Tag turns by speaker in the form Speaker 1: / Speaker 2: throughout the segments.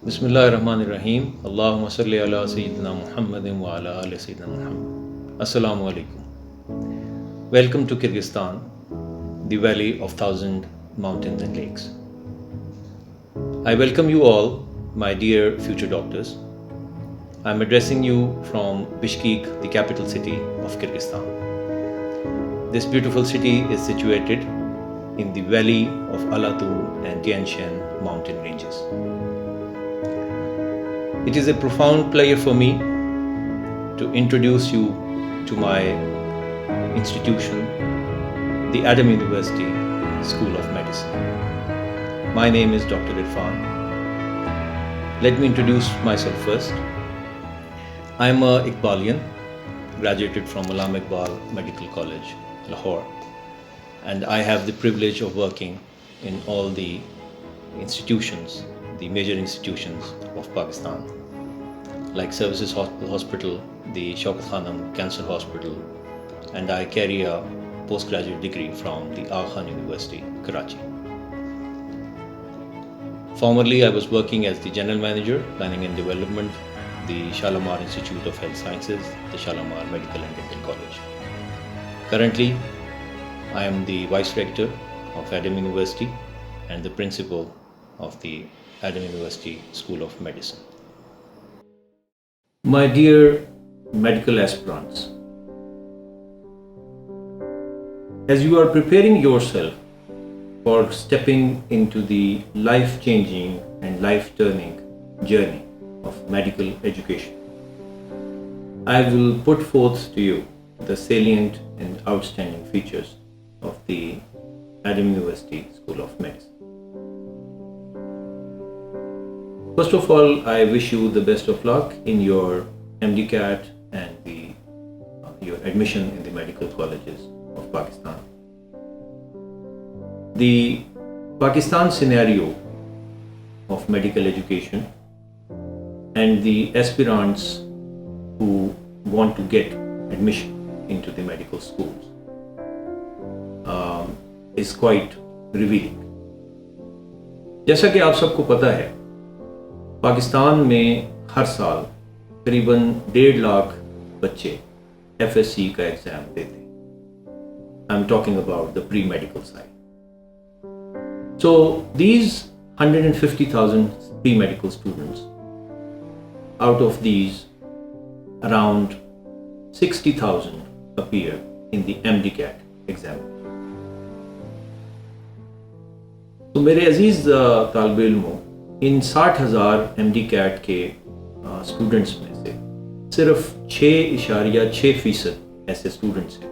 Speaker 1: بسم اللہ الرحمن الرحیم اللہم صلی علی سیدنا محمد وعلی آل سیدنا محمد. السلام علیکم. Welcome to Kyrgyzstan, the valley of thousand mountains and lakes. I welcome you all, my dear future doctors. I am addressing you from Bishkek, the capital city of Kyrgyzstan. This beautiful city is situated in the valley of Alatu and Tian Shan mountain ranges. It is a profound pleasure for me to introduce you to my institution, the Adam University School of Medicine. My name is Dr. Irfan. Let me introduce myself first. I am a Iqbalian, graduated from Ghulam Iqbal Medical College, Lahore, and I have the privilege of working in all the institutions, the major institutions of Pakistan, like Services Hospital, the Shaukat Khanum Cancer Hospital, and I carry a postgraduate degree from the Aga Khan University, Karachi. Formerly, I was working as the General Manager, Planning and Development, the Shalimar Institute of Health Sciences, the Shalimar Medical and Dental College. Currently, I am the Vice Rector of Adam University and the Principal of the Adam University School of Medicine. My dear medical aspirants, as you are preparing yourself for stepping into the life-changing and life-turning journey of medical education, I will put forth to you the salient and outstanding features of the Adam University School of Medicine. First of all, I wish you the best of luck in your MDCAT and your admission in the medical colleges of Pakistan. The Pakistan scenario of medical education and the aspirants who want to get admission into the medical schools is quite revealing. جیسا کہ آپ سب کو پتہ ہے، پاکستان میں ہر سال قریباً 1.5 لاکھ بچے ایف ایس سی کا ایگزام دیتے ہیں. I am talking about the pre medical side. So these 150,000 pre medical students, out of these around 60,000 appear in the MDCAT exam. تو میرے عزیز طالب علموں، ان 60,000 MDCAT کے اسٹوڈنٹس میں سے صرف 6.6% ایسے اسٹوڈنٹس ہیں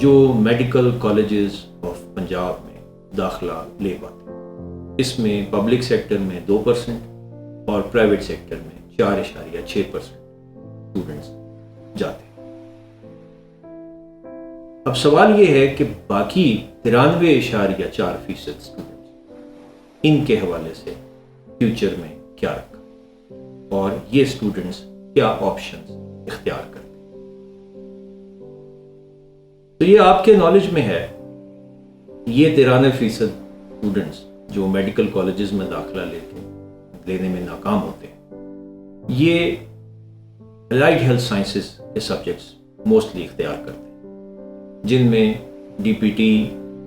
Speaker 1: جو میڈیکل کالجز آف پنجاب میں داخلہ لے پاتے ہیں. اس میں پبلک سیکٹر میں 2% اور پرائیویٹ سیکٹر میں 4.6% اسٹوڈنٹس جاتے ہیں. اب سوال یہ ہے کہ باقی 93.4% اسٹوڈنٹس، ان کے حوالے سے فیوچر میں کیا رکھا اور یہ اسٹوڈنٹس کیا آپشنز اختیار کرتے ہیں. تو یہ آپ کے نالج میں ہے، یہ 93% اسٹوڈنٹس جو میڈیکل کالجز میں داخلہ لینے میں ناکام ہوتے ہیں، یہ الائڈ ہیلتھ سائنسز کے سبجیکٹس موسٹلی اختیار کرتے ہیں، جن میں D P T,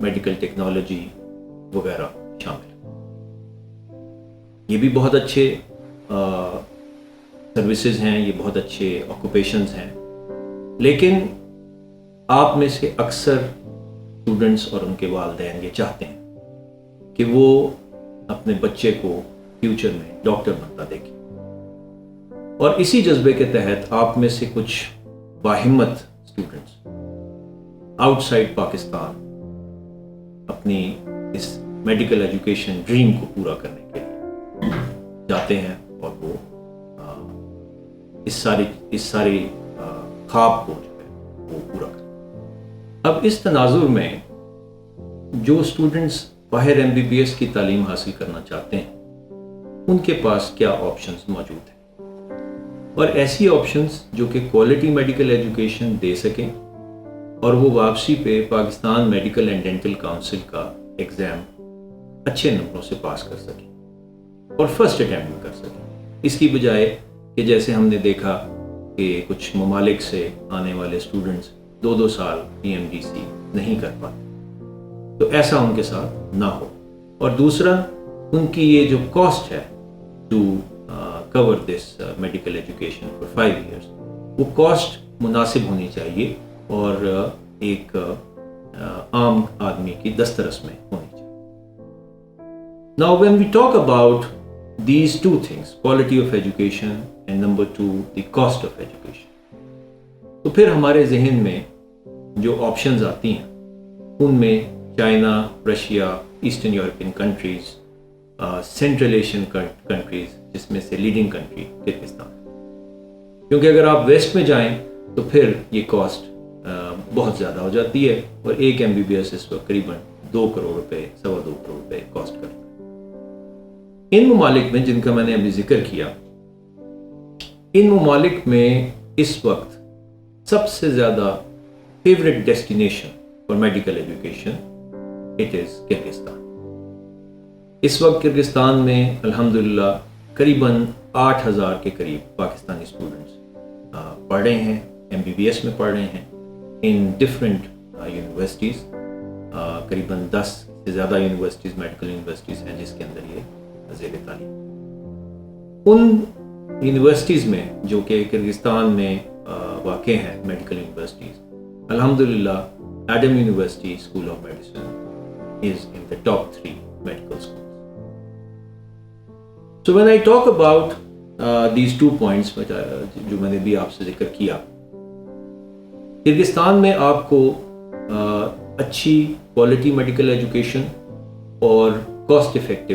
Speaker 1: medical technology وغیرہ شامل ہیں. یہ بھی بہت اچھے سروسز ہیں، یہ بہت اچھے آکوپیشنز ہیں، لیکن آپ میں سے اکثر اسٹوڈنٹس اور ان کے والدین یہ چاہتے ہیں کہ وہ اپنے بچے کو فیوچر میں ڈاکٹر بنتا دیکھیں. اور اسی جذبے کے تحت آپ میں سے کچھ باہمت اسٹوڈنٹس آؤٹ سائڈ پاکستان اپنی اس میڈیکل ایجوکیشن ڈریم کو پورا کرنے کے لیے جاتے ہیں اور وہ اس ساری خواب کو جو ہے وہ پورا کرتے ہیں. اب اس تناظر میں جو اسٹوڈنٹس باہر MBBS کی تعلیم حاصل کرنا چاہتے ہیں، ان کے پاس کیا آپشنز موجود ہیں، اور ایسی آپشنز جو کہ کوالٹی میڈیکل ایجوکیشن دے سکیں اور وہ واپسی پہ Pakistan medical and dental council کا ایگزام اچھے نمبروں سے پاس کر سکیں. اور فرسٹ اٹیمپٹ میں کر سکیں، اس کی بجائے کہ جیسے ہم نے دیکھا کہ کچھ ممالک سے آنے والے اسٹوڈنٹس 2 سال PMDC نہیں کر پاتے، تو ایسا ان کے ساتھ نہ ہو۔ اور دوسرا، ان کی یہ جو کاسٹ ہے to cover this medical education for 5 years، وہ کاسٹ مناسب ہونی چاہیے اور ایک عام آدمی کی دسترس میں ہونی چاہیے۔ Now when we talk about these two things, quality of education and number 2 the cost of education، تو پھر ہمارے ذہن میں جو آپشنز آتی ہیں ان میں China, Russia, eastern European countries, central Asian countries جس میں سے لیڈنگ کنٹری کرغزستان ہے، کیونکہ اگر آپ ویسٹ میں جائیں تو پھر یہ کاسٹ بہت زیادہ ہو جاتی ہے، اور ایک MBBS اس وقت قریباً 2 کروڑ روپے، 2.25 کروڑ روپے کاسٹ کرتا ہے۔ ان ممالک میں جن کا میں نے ابھی ذکر کیا، ان ممالک میں اس وقت سب سے زیادہ favourite destination for medical education it is Kyrgyzstan. اس وقت کرغزستان میں الحمدللہ قریباً 8,000 کے قریب پاکستانی اسٹوڈنٹس پڑھ رہے ہیں، MBBS میں پڑھ رہے ہیں ان ڈفرینٹ یونیورسٹیز۔ قریباً 10 سے زیادہ یونیورسٹیز، میڈیکل یونیورسٹیز ہیں جس کے اندر یہ زیر تعلیم۔ ان یونیورسٹیز میں جو کہ کرغزستان میں واقع ہیں میڈیکل یونیورسٹیز، الحمدللہ Adam University School of medicine is in the top 3 medical schools. So when I talk about these 2 points جو میں نے بھی آپ سے ذکر کیا، کرغزستان میں آپ کو اچھی کوالٹی میڈیکل ایجوکیشن اور کاسٹ افیکٹو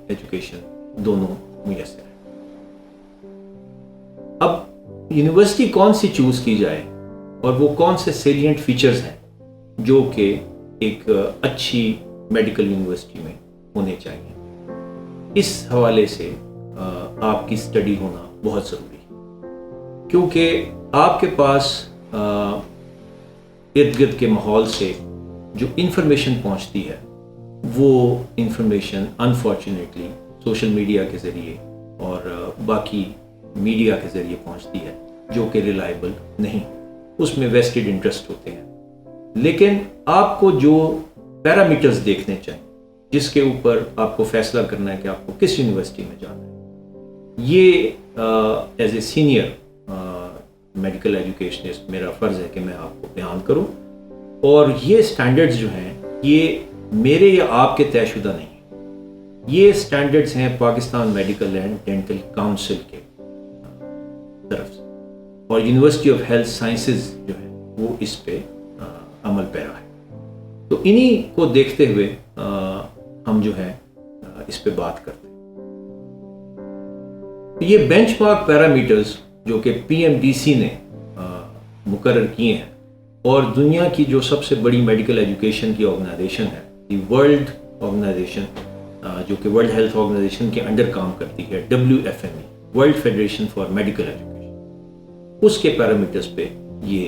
Speaker 1: ایجوکیشن دونوں میسر ہیں۔ اب یونیورسٹی کون سی چوز کی جائے اور وہ کون سے سیلینٹ فیچرز ہیں جو کہ ایک اچھی میڈیکل یونیورسٹی میں ہونے چاہیے، اس حوالے سے آپ کی اسٹڈی ہونا بہت ضروری ہے، کیونکہ آپ کے پاس ارد گرد کے ماحول سے جو انفارمیشن پہنچتی ہے وہ انفارمیشن انفارچونیٹلی سوشل میڈیا کے ذریعے اور باقی میڈیا کے ذریعے پہنچتی ہے، جو کہ ریلائبل نہیں، اس میں ویسٹڈ انٹرسٹ ہوتے ہیں۔ لیکن آپ کو جو پیرامیٹرز دیکھنے چاہیے، جس کے اوپر آپ کو فیصلہ کرنا ہے کہ آپ کو کس یونیورسٹی میں جانا ہے، یہ as a senior medical educationist میرا فرض ہے کہ میں آپ کو بیان کروں، اور یہ سٹینڈرڈز جو ہیں یہ میرے یا آپ کے طے شدہ نہیں ہیں، یہ سٹینڈرڈز ہیں Pakistan medical and dental council کے طرف سے، اور یونیورسٹی آف ہیلتھ سائنسز جو ہے وہ اس پہ عمل پیرا ہے۔ تو انہی کو دیکھتے ہوئے ہم جو ہے اس پہ بات کرتے ہیں۔ یہ بینچ مارک پیرامیٹرز جو کہ PMDC نے مقرر کیے ہیں، اور دنیا کی جو سب سے بڑی میڈیکل ایجوکیشن کی آرگنائزیشن ہے، دی ورلڈ آرگنائزیشن، جو کہ ورلڈ ہیلتھ آرگنائزیشن کے انڈر کام کرتی ہے، WFME، World Federation for medical Education, اس کے پیرامیٹرز پہ یہ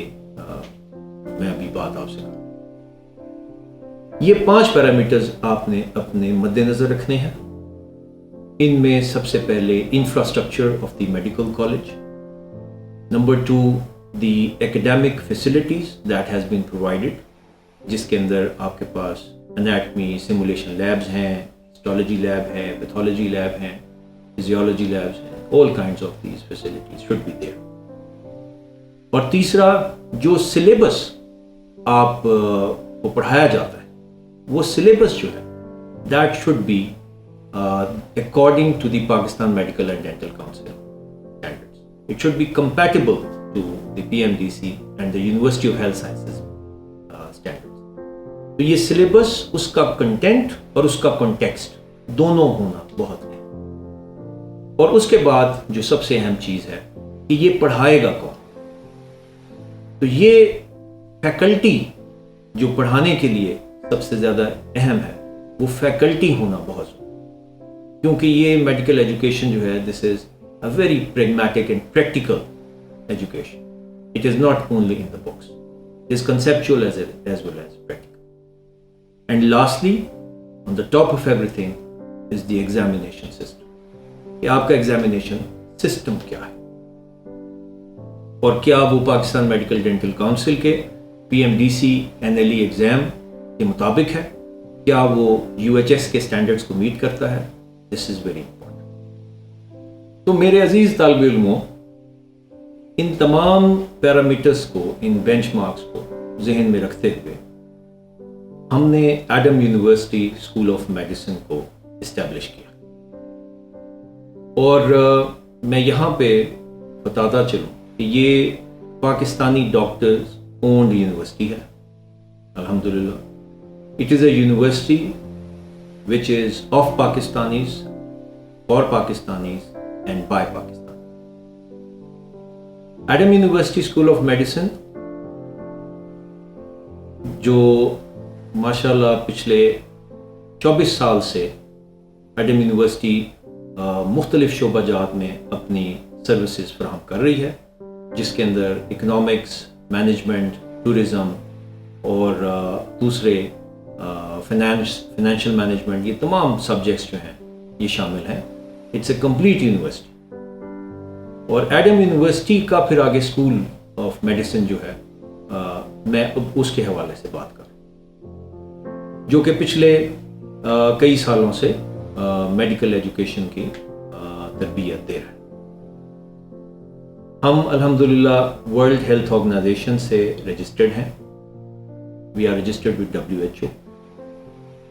Speaker 1: میں ابھی بات آپ سے کروں۔ یہ 5 پیرامیٹرز آپ نے اپنے مد نظر رکھنے ہیں۔ ان میں سب سے پہلے infrastructure of the medical college, number 2 the academic facilities that has been provided, جس کے اندر آپ کے پاس انیٹمی سیمولیشن لیبز ہیں، ہسٹالوجی لیب ہے، پیتھولوجی لیب ہیں، فزیولوجی لیبز ہیں، all kinds of these facilities should be there۔ اور تیسرا، جو سلیبس آپ کو پڑھایا جاتا ہے، وہ سلیبس جو ہے that should be according to the Pakistan medical and dental council standards, it should be compatible to the PMDC and the university of health sciences standards. تو یہ سلیبس، اس کا کنٹینٹ اور اس کا کانٹیکسٹ دونوں ہونا بہت ہے۔ اور اس کے بعد جو سب سے اہم چیز ہے کہ یہ پڑھائے گا کون، تو یہ فیکلٹی جو پڑھانے کے لیے سب سے زیادہ اہم ہے، وہ فیکلٹی ہونا بہت ضروری، کیونکہ یہ میڈیکل ایجوکیشن جو ہے this is a very pragmatic and practical education, it is not only in the books, it is conceptual as well as practical. And lastly on the top of everything, is the examination system. کہ آپ کا examination system کیا ہے اور کیا وہ Pakistan Medical Dental council کے PMDC NLE exam کے مطابق ہے, کیا وہ UHS کے سٹینڈرڈز کو میٹ کرتا ہے. This is very important. تو میرے عزیز طالب علموں, ان تمام پیرامیٹرز کو, ان بینچ مارکس کو ذہن میں رکھتے ہوئے ہم نے Adam University School of medicine کو اسٹیبلش کیا. اور میں یہاں پہ بتاتا چلوں کہ یہ پاکستانی ڈاکٹرز اونڈ یونیورسٹی ہے الحمدللہ. It is a university which is of Pakistanis, for Pakistanis and by Pakistan. Adam University School of medicine جو ماشاءاللہ پچھلے 24 سال سے ایڈم یونیورسٹی مختلف شعبہ جات میں اپنی سروسز فراہم کر رہی ہے, جس کے اندر اکنامکس, مینجمنٹ, ٹورزم اور دوسرے فائنینشیل مینجمنٹ, یہ تمام سبجیکٹس جو ہیں یہ شامل ہیں. It's a complete university. اور ایڈم یونیورسٹی کا پھر آگے اسکول آف میڈیسن جو ہے میں اب اس کے حوالے سے بات کروں, جو کہ پچھلے کئی سالوں سے میڈیکل ایجوکیشن کی تربیت دے رہا ہے. ہم الحمدللہ ورلڈ ہیلتھ آرگنائزیشن سے رجسٹرڈ ہیں. We are registered with WHO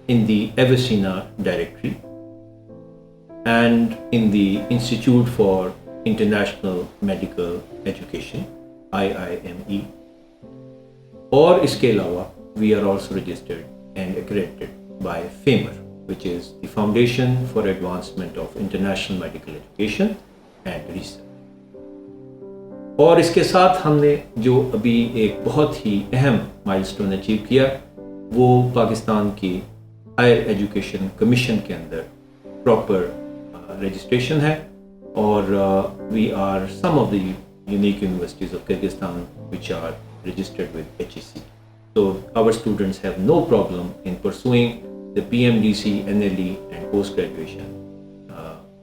Speaker 1: in the Avicenna directory and in the Institute for International Medical Education IIME. اور اس کے علاوہ we are also registered and accredited by FAMER, which is the Foundation for Advancement of International Medical Education and Research. اور اس کے ساتھ ہم نے جو ابھی ایک بہت ہی اہم مائلسٹون اچیو کیا, وہ پاکستان کی ہائر ایجوکیشن کمیشن کے اندر پراپر رجسٹریشن ہے. اور we are some of the unique universities of Kyrgyzstan which are registered with HEC. So our students have no problem in pursuing the PMDC, NLE and post-graduation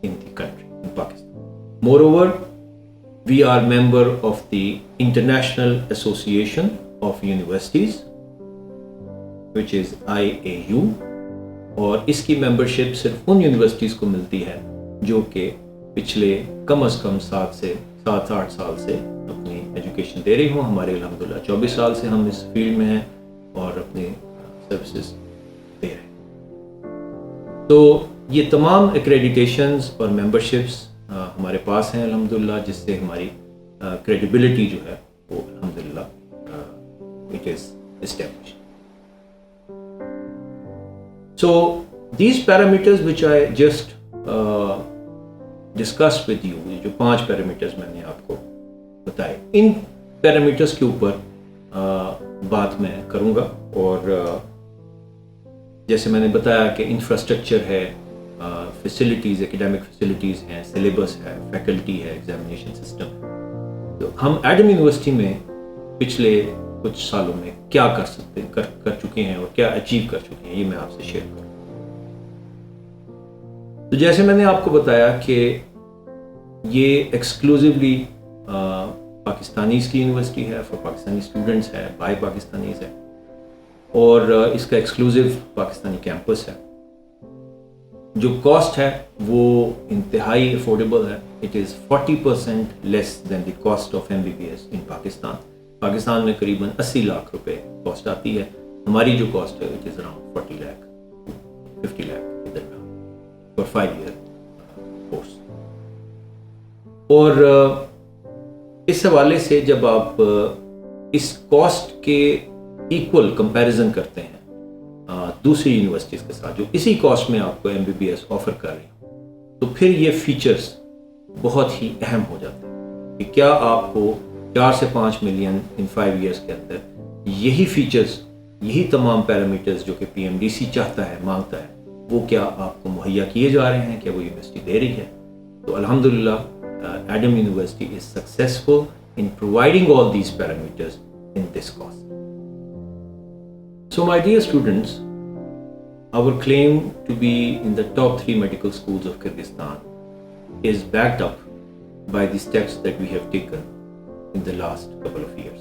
Speaker 1: in the country, in Pakistan. Moreover, we are member of the International Association of Universities, which is IAU. اور اس کی membership صرف ان universities کو ملتی ہے جو کہ پچھلے کم از کم 7-8 سال سے اپنی ایجوکیشن دے رہی ہوں. ہمارے الحمدللہ 24 سال سے ہم اس فیلڈ میں ہیں اور اپنی سروسز دے رہے ہیں. تو یہ تمام ایکریڈیٹیشنز اور ممبرشپس ہمارے پاس ہیں الحمدللہ, جس سے ہماری کریڈیبلٹی جو ہے وہ الحمدللہ it is established. So these parameters which I just discussed with you, جو 5 پیرامیٹرز میں نے آپ کو بتائے, ان پیرامیٹرز کے اوپر بات میں کروں گا. اور جیسے میں نے بتایا کہ انفراسٹرکچر ہے, فیسلٹیز, اکیڈیمک فیسلٹیز ہیں, سلیبس ہے, فیکلٹی ہے, ایگزامینیشن سسٹم ہے. تو ہم ایڈم یونیورسٹی میں پچھلے کچھ سالوں میں کیا کر چکے ہیں اور کیا اچیو کر چکے ہیں, یہ میں آپ سے شیئر کروں. تو جیسے میں نے آپ کو بتایا کہ یہ ایکسکلوزیولی پاکستانیز کی یونیورسٹی ہے, فار پاکستانی اسٹوڈنٹس ہے, بائی پاکستانیز ہے, اور اس کا ایکسکلوزیو پاکستانی کیمپس ہے. جو کاسٹ ہے وہ انتہائی افورڈیبل ہے. It is 40% less than the cost of MBBS in Pakistan. Pakistan میں قریباً 80 لاکھ روپے کاسٹ آتی ہے. ہماری جو کاسٹ ہے it is around 40 lakh 50 lakh کے درمیان فار 5 ایئر کورس. اور اس حوالے سے جب آپ اس کاسٹ کے ایکول کمپیریزن کرتے ہیں دوسری یونیورسٹیز کے ساتھ جو اسی کاسٹ میں آپ کو MBBS آفر کر رہی ہیں, تو پھر یہ فیچرز بہت ہی اہم ہو جاتے ہیں کہ کیا آپ کو 4 سے 5 ملین ان 5 ایئرس کے اندر یہی فیچرز, یہی تمام پیرامیٹرز جو کہ PMDC چاہتا ہے, مانگتا ہے, وہ کیا آپ کو مہیا کیے جا رہے ہیں, کیا وہ یونیورسٹی دے رہی ہے. تو الحمدللہ Adam university is successful in providing all these parameters in this course. So my dear students, our claim to be in the top 3 medical schools of Kyrgyzstan is backed up by the steps that we have taken in the last couple of years.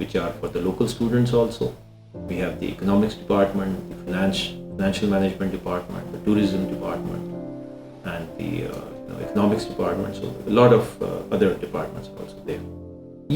Speaker 1: which are for the local students also. We have the economics department, the financial management department, the tourism department and the economics department. So a lot of other departments are also there.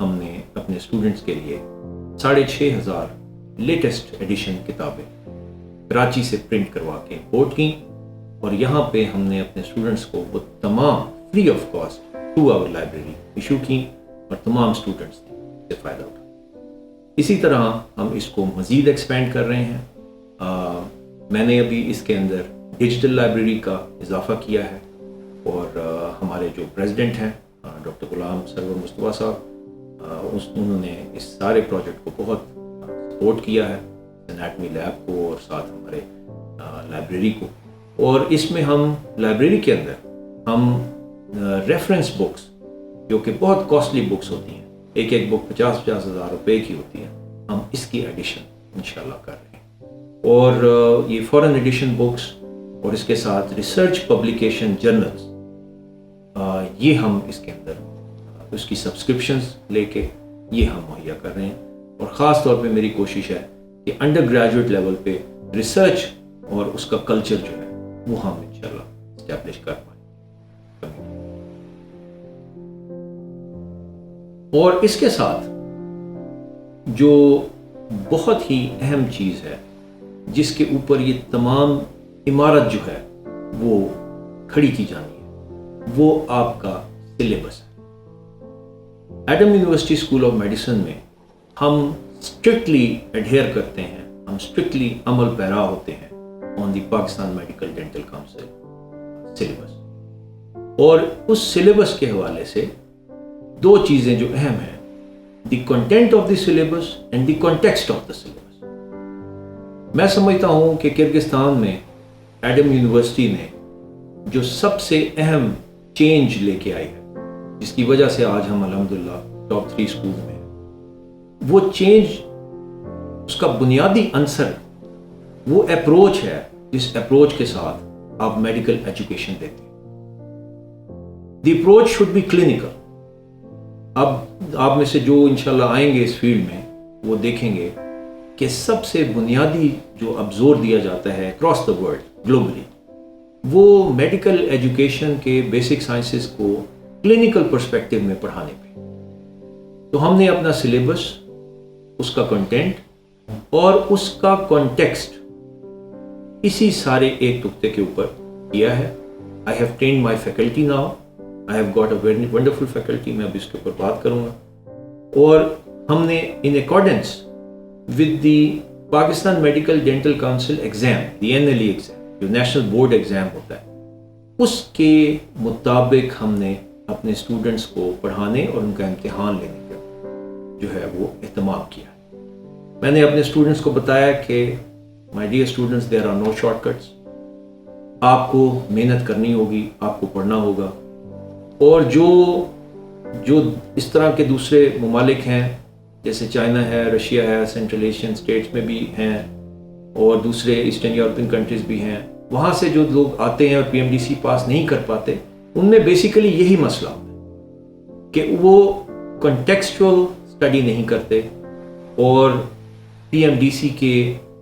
Speaker 1: ہم نے اپنے students کے لیے 6,500 latest edition کتابیں کراچی سے print کروا کے import کی، اور یہاں پہ ہم نے اپنے اسٹوڈنٹس کو وہ تمام free of cost through our library issue کی، اور تمام اسٹوڈنٹس نے اس سے فائدہ اٹھایا۔ اسی طرح ہم اس کو مزید ایکسپینڈ کر رہے ہیں۔ میں نے ابھی اس کے اندر ڈیجیٹل لائبریری کا اضافہ کیا ہے، اور ہمارے جو پریزیڈنٹ ہیں ڈاکٹر غلام سرور مصطفیٰ صاحب، انہوں نے اس سارے پروجیکٹ کو بہت سپورٹ کیا ہے، انیٹمی لیب کو اور ساتھ ہمارے لائبریری کو۔ اور اس میں ہم لائبریری کے اندر ہم ریفرنس بکس جو کہ بہت کاسٹلی بکس ہوتی ہیں، ایک ایک بک 50,000 روپے کی ہوتی ہے، ہم اس کی ایڈیشن انشاءاللہ کر رہے ہیں۔ اور یہ فورن ایڈیشن بکس اور اس کے ساتھ ریسرچ پبلیکیشن جرنلز، یہ ہم اس کے اندر اس کی سبسکرپشنز لے کے یہ ہم مہیا کر رہے ہیں۔ اور خاص طور پہ میری کوشش ہے کہ انڈر گریجویٹ لیول پہ ریسرچ اور اس کا کلچر جو ہے وہ ہم انشاءاللہ اسٹیبلش کر پائیں۔ اور اس کے ساتھ جو بہت ہی اہم چیز ہے جس کے اوپر یہ تمام عمارت جو ہے وہ کھڑی کی جانی ہے، وہ آپ کا سلیبس ہے۔ Adam University School of medicine میں ہم اسٹرکٹلی ایڈہیئر کرتے ہیں، ہم اسٹرکٹلی عمل پیرا ہوتے ہیں on the Pakistan Medical Dental Council syllabus. اور اس سلیبس کے حوالے سے دو چیزیں جو اہم ہیں، the content of the syllabus and the context of the syllabus. میں سمجھتا ہوں کہ کرگستان میں ایڈم یونیورسٹی نے جو سب سے اہم چینج لے کے آئی ہے، جس کی وجہ سے آج ہم الحمدللہ ٹاپ 3 اسکول میں ہیں، وہ چینج، اس کا بنیادی عنصر وہ اپروچ ہے جس اپروچ کے ساتھ آپ میڈیکل ایجوکیشن دیتے ہیں۔ The approach should be clinical. اب آپ میں سے جو انشاءاللہ آئیں گے اس فیلڈ میں وہ دیکھیں گے کہ سب سے بنیادی جو اب زور دیا جاتا ہے اکراس دا ورلڈ گلوبلی، وہ میڈیکل ایجوکیشن کے بیسک سائنسز کو کلینکل پرسپیکٹیو میں پڑھانے پہ۔ تو ہم نے اپنا سلیبس، اس کا کنٹینٹ اور اس کا کانٹیکسٹ اسی سارے ایک نقطے کے اوپر کیا ہے۔ I have trained my faculty now. I have got a very wonderful faculty. میں اب اس کے اوپر بات کروں گا۔ اور ہم نے in accordance with the Pakistan Medical Dental council exam, the NLE exam جو نیشنل بورڈ ایگزام ہوتا ہے، اس کے مطابق ہم نے اپنے اسٹوڈنٹس کو پڑھانے اور ان کا امتحان لینے کا جو ہے وہ اہتمام کیا ہے۔ میں نے اپنے اسٹوڈنٹس کو بتایا کہ my dear students, there are no shortcuts. آپ کو محنت کرنی ہوگی، آپ کو پڑھنا ہوگا۔ اور جو اس طرح کے دوسرے ممالک ہیں جیسے چائنا ہے، رشیا ہے، سینٹرل ایشین اسٹیٹس میں بھی ہیں، اور دوسرے ایسٹرن یورپین کنٹریز بھی ہیں، وہاں سے جو لوگ آتے ہیں اور PMDC پاس نہیں کر پاتے، ان میں بیسیکلی یہی مسئلہ ہوتا ہے کہ وہ کنٹیکسچول اسٹڈی نہیں کرتے، اور PMDC کے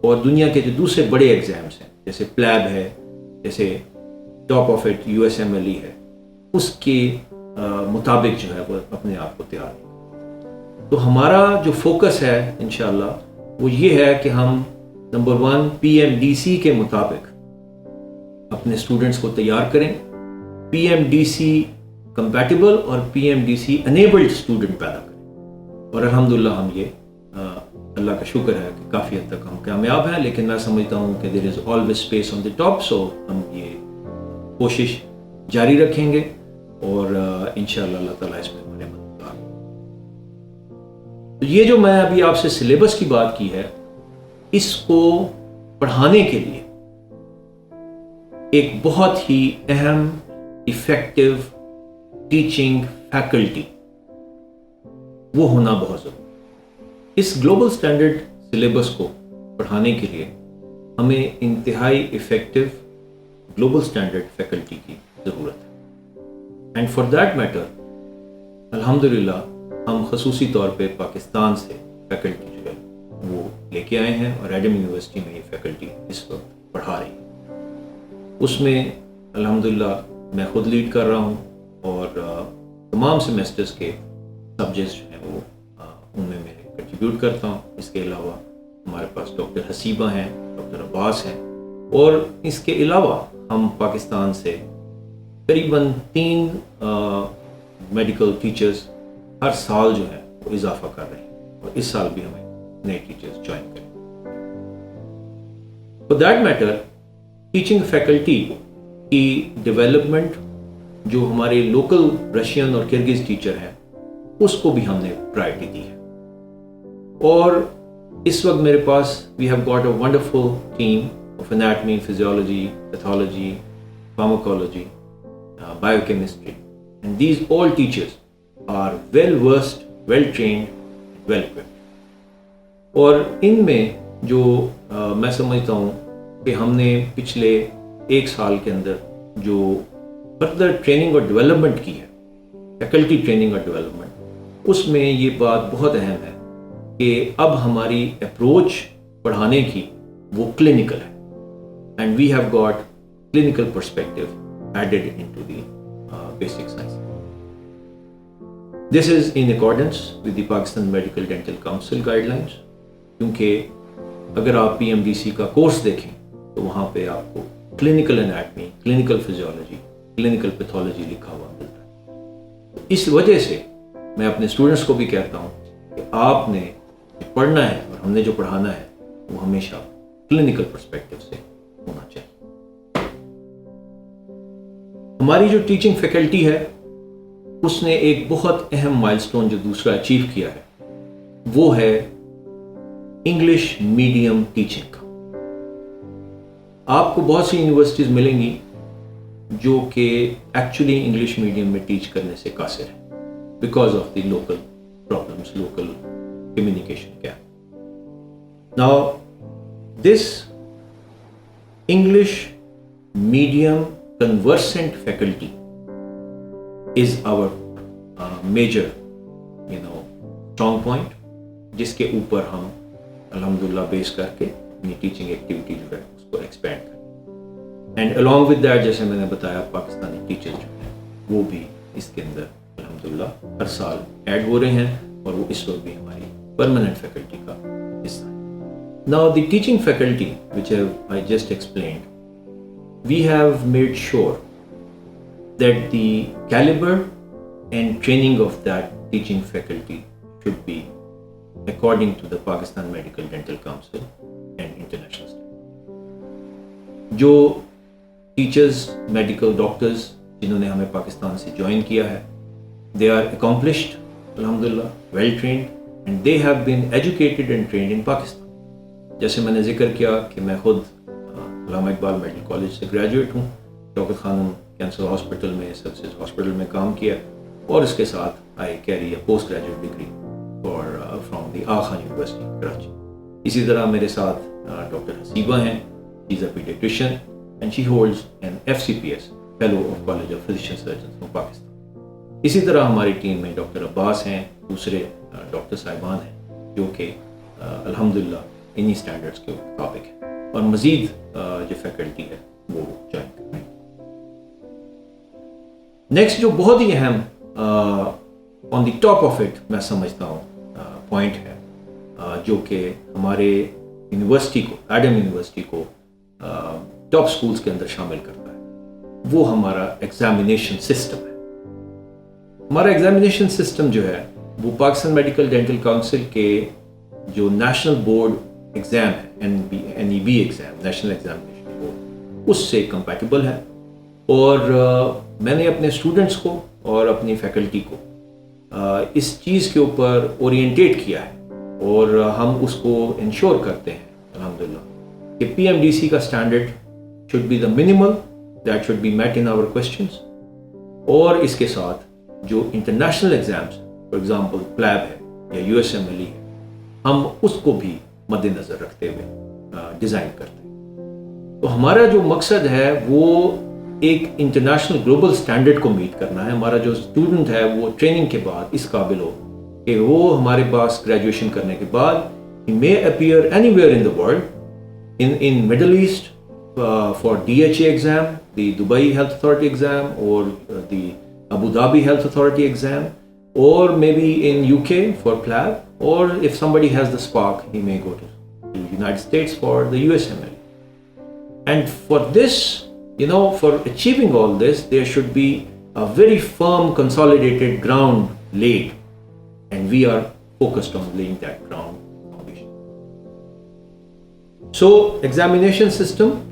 Speaker 1: اور دنیا کے جو دوسرے بڑے ایگزامس ہیں جیسے پلیب ہے، جیسے ٹاپ آف اٹ USMLE ہے، اس کے مطابق جو ہے وہ اپنے آپ کو تیار کریں۔ تو ہمارا جو فوکس ہے انشاءاللہ وہ یہ ہے کہ ہم نمبر 1 PMDC کے مطابق اپنے اسٹوڈنٹس کو تیار کریں، PMDC کمپیٹیبل اور PMDC انیبلڈ اسٹوڈنٹ پیدا کریں۔ اور الحمدللہ ہم یہ اللہ کا شکر ہے کہ کافی حد تک ہم کامیاب ہیں، لیکن میں سمجھتا ہوں کہ there is always space on the top, so ہم یہ کوشش جاری رکھیں گے، اور انشاءاللہ اللہ تعالیٰ اس میں ہمارے مددگار۔ تو یہ جو میں ابھی آپ سے سلیبس کی بات کی ہے، اس کو پڑھانے کے لیے ایک بہت ہی اہم ایفیکٹو ٹیچنگ فیکلٹی وہ ہونا بہت ضروری ہے۔ اس گلوبل سٹینڈرڈ سلیبس کو پڑھانے کے لیے ہمیں انتہائی ایفیکٹو گلوبل سٹینڈرڈ فیکلٹی کی ضرورت ہے، اینڈ فار دیٹ میٹر الحمدللہ ہم خصوصی طور پہ پاکستان سے فیکلٹی جو ہے وہ لے کے آئے ہیں، اور ایڈم یونیورسٹی میں یہ فیکلٹی اس وقت پڑھا رہی ہے۔ اس میں الحمدللہ میں خود لیڈ کر رہا ہوں، اور تمام سیمیسٹرز کے سبجیکٹس جو ہیں وہ ان میں کنٹریبیوٹ کرتا ہوں. اس کے علاوہ ہمارے پاس ڈاکٹر حسیبہ ہیں, ڈاکٹر عباس ہیں, اور اس کے علاوہ ہم پاکستان سے قریباً 3 میڈیکل ٹیچرز ہر سال جو ہے وہ اضافہ کر رہے ہیں, اور اس سال بھی ہمیں نئے ٹیچرز جوائن کریں. For that matter teaching faculty کی ڈیولپمنٹ جو ہمارے لوکل رشین اور کرگز ٹیچر ہیں اس کو بھی ہم نے پرائرٹی دی ہے. اور اس وقت میرے پاس we have got a wonderful team of anatomy, physiology, pathology, pharmacology, biochemistry, and these all teachers are well versed, well trained, well equipped. اور ان میں جو میں سمجھتا ہوں کہ ہم نے پچھلے 1 سال کے اندر جو فردر ٹریننگ اور ڈیولپمنٹ کی ہے, فیکلٹی ٹریننگ اور ڈیولپمنٹ, اس میں یہ بات بہت اہم ہے کہ اب ہماری اپروچ پڑھانے کی وہ کلینکل ہے, and we have got clinical perspective added into the basic science. This is in accordance with the Pakistan Medical Dental Council guidelines. کیونکہ اگر آپ PMDC کا کورس دیکھیں تو وہاں پہ آپ کو clinical anatomy, clinical physiology, clinical pathology لکھا ہوا ملتا ہے. اس وجہ سے میں اپنے اسٹوڈنٹس کو بھی کہتا ہوں کہ آپ نے جو پڑھنا ہے اور ہم نے جو پڑھانا ہے وہ ہمیشہ کلینکل پرسپیکٹو سے ہونا چاہیے. ہماری جو ٹیچنگ فیکلٹی ہے اس نے ایک بہت اہم مائلسٹون جو دوسرا اچیو کیا ہے وہ ہے انگلش میڈیم ٹیچنگ کا. آپ کو بہت سی یونیورسٹیز ملیں گی جو کہ ایکچولی انگلش میڈیم میں ٹیچ کرنے سے قاصر ہے because of the local problems, local communication gap. Now this English medium conversant faculty is our major strong point, جس کے اوپر ہم الحمدللہ بیس کر کے اپنی ٹیچنگ ایکٹیویٹی جو ہے اس کو ایکسپینڈ کریں. اینڈ along with that جیسے میں نے بتایا پاکستانی ٹیچر جو ہیں وہ بھی اس کے اندر الحمدللہ ہر سال ایڈ ہو رہے ہیں اور وہ اس وقت بھی ہماری پرماننٹ فیکلٹی کا حصہ ہے. Now the teaching faculty which I just explained, we have made sure that the caliber and training of that teaching faculty should be according to the Pakistan Medical Dental Council and international standards. جو teachers, medical doctors جنہوں نے ہمیں پاکستان سے join کیا ہے, they are accomplished, alhamdulillah, well trained, and they have been educated and trained in Pakistan. جیسے میں نے ذکر کیا کہ میں خود علامہ اقبال میڈیکل کالج سے گریجویٹ ہوں, شوکت خانم کینسر ہاسپٹل میں, سکسیس ہاسپٹل میں کام کیا, اور اس کے ساتھ I carry a post graduate degree from the Aga Khan University Karachi. اسی طرح میرے ساتھ ڈاکٹر حسیبہ ہیں, she is a paediatrician and she holds an FCPS fellow of college of physician surgeons from Pakistan. اسی طرح ہماری ٹیم میں ڈاکٹر عباس ہیں, دوسرے ڈاکٹر صاحبان ہیں جو کہ الحمدللہ انہی اسٹینڈرڈس کے مطابق ہیں, اور مزید جو فیکلٹی ہے وہ جوائن کر رہے ہیں. نیکسٹ جو بہت ہی اہم آن دی ٹاپ آف اٹ میں سمجھتا ہوں پوائنٹ ہے جو کہ ہمارے یونیورسٹی کو, ایڈم یونیورسٹی کو ٹاپ اسکولس کے اندر شامل کرتا ہے, وہ ہمارا ایگزامینیشن سسٹم ہے. ہمارا ایگزامینیشن سسٹم جو ہے وہ پاکستان میڈیکل ڈینٹل کاؤنسل کے جو نیشنل بورڈ ایگزام ہے, NEB exam, national examination board, اس سے کمپیٹیبل ہے. اور میں نے اپنے اسٹوڈنٹس کو اور اپنی فیکلٹی کو اس چیز کے اوپر اورینٹیٹ کیا ہے, اور ہم اس کو انشور کرتے ہیں الحمدللہ کہ PMDC کا standard should be the minimal that should be met in our questions, اور اس کے ساتھ جو international exams for example PLAB ہے یا USMLE ہے, ہم اس کو بھی مد نظر رکھتے ہوئے ڈیزائن کرتے ہیں. تو ہمارا جو مقصد ہے وہ ایک انٹرنیشنل گلوبل اسٹینڈرڈ کو میٹ کرنا ہے. ہمارا جو اسٹوڈنٹ ہے وہ ٹریننگ کے بعد اس قابل ہو کہ وہ ہمارے پاس گریجویشن کرنے کے بعد he may appear anywhere in the world, in Middle East for DHA exam, the Dubai Health Authority exam, or the Abu Dhabi Health Authority exam, or maybe in UK for PLAB, or if somebody has the spark, he may go to the United States for the USMLE. And for this, for achieving all this, there should be a very firm, consolidated ground laid, and we are focused on laying that ground foundation. So examination system,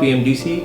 Speaker 1: PMDC,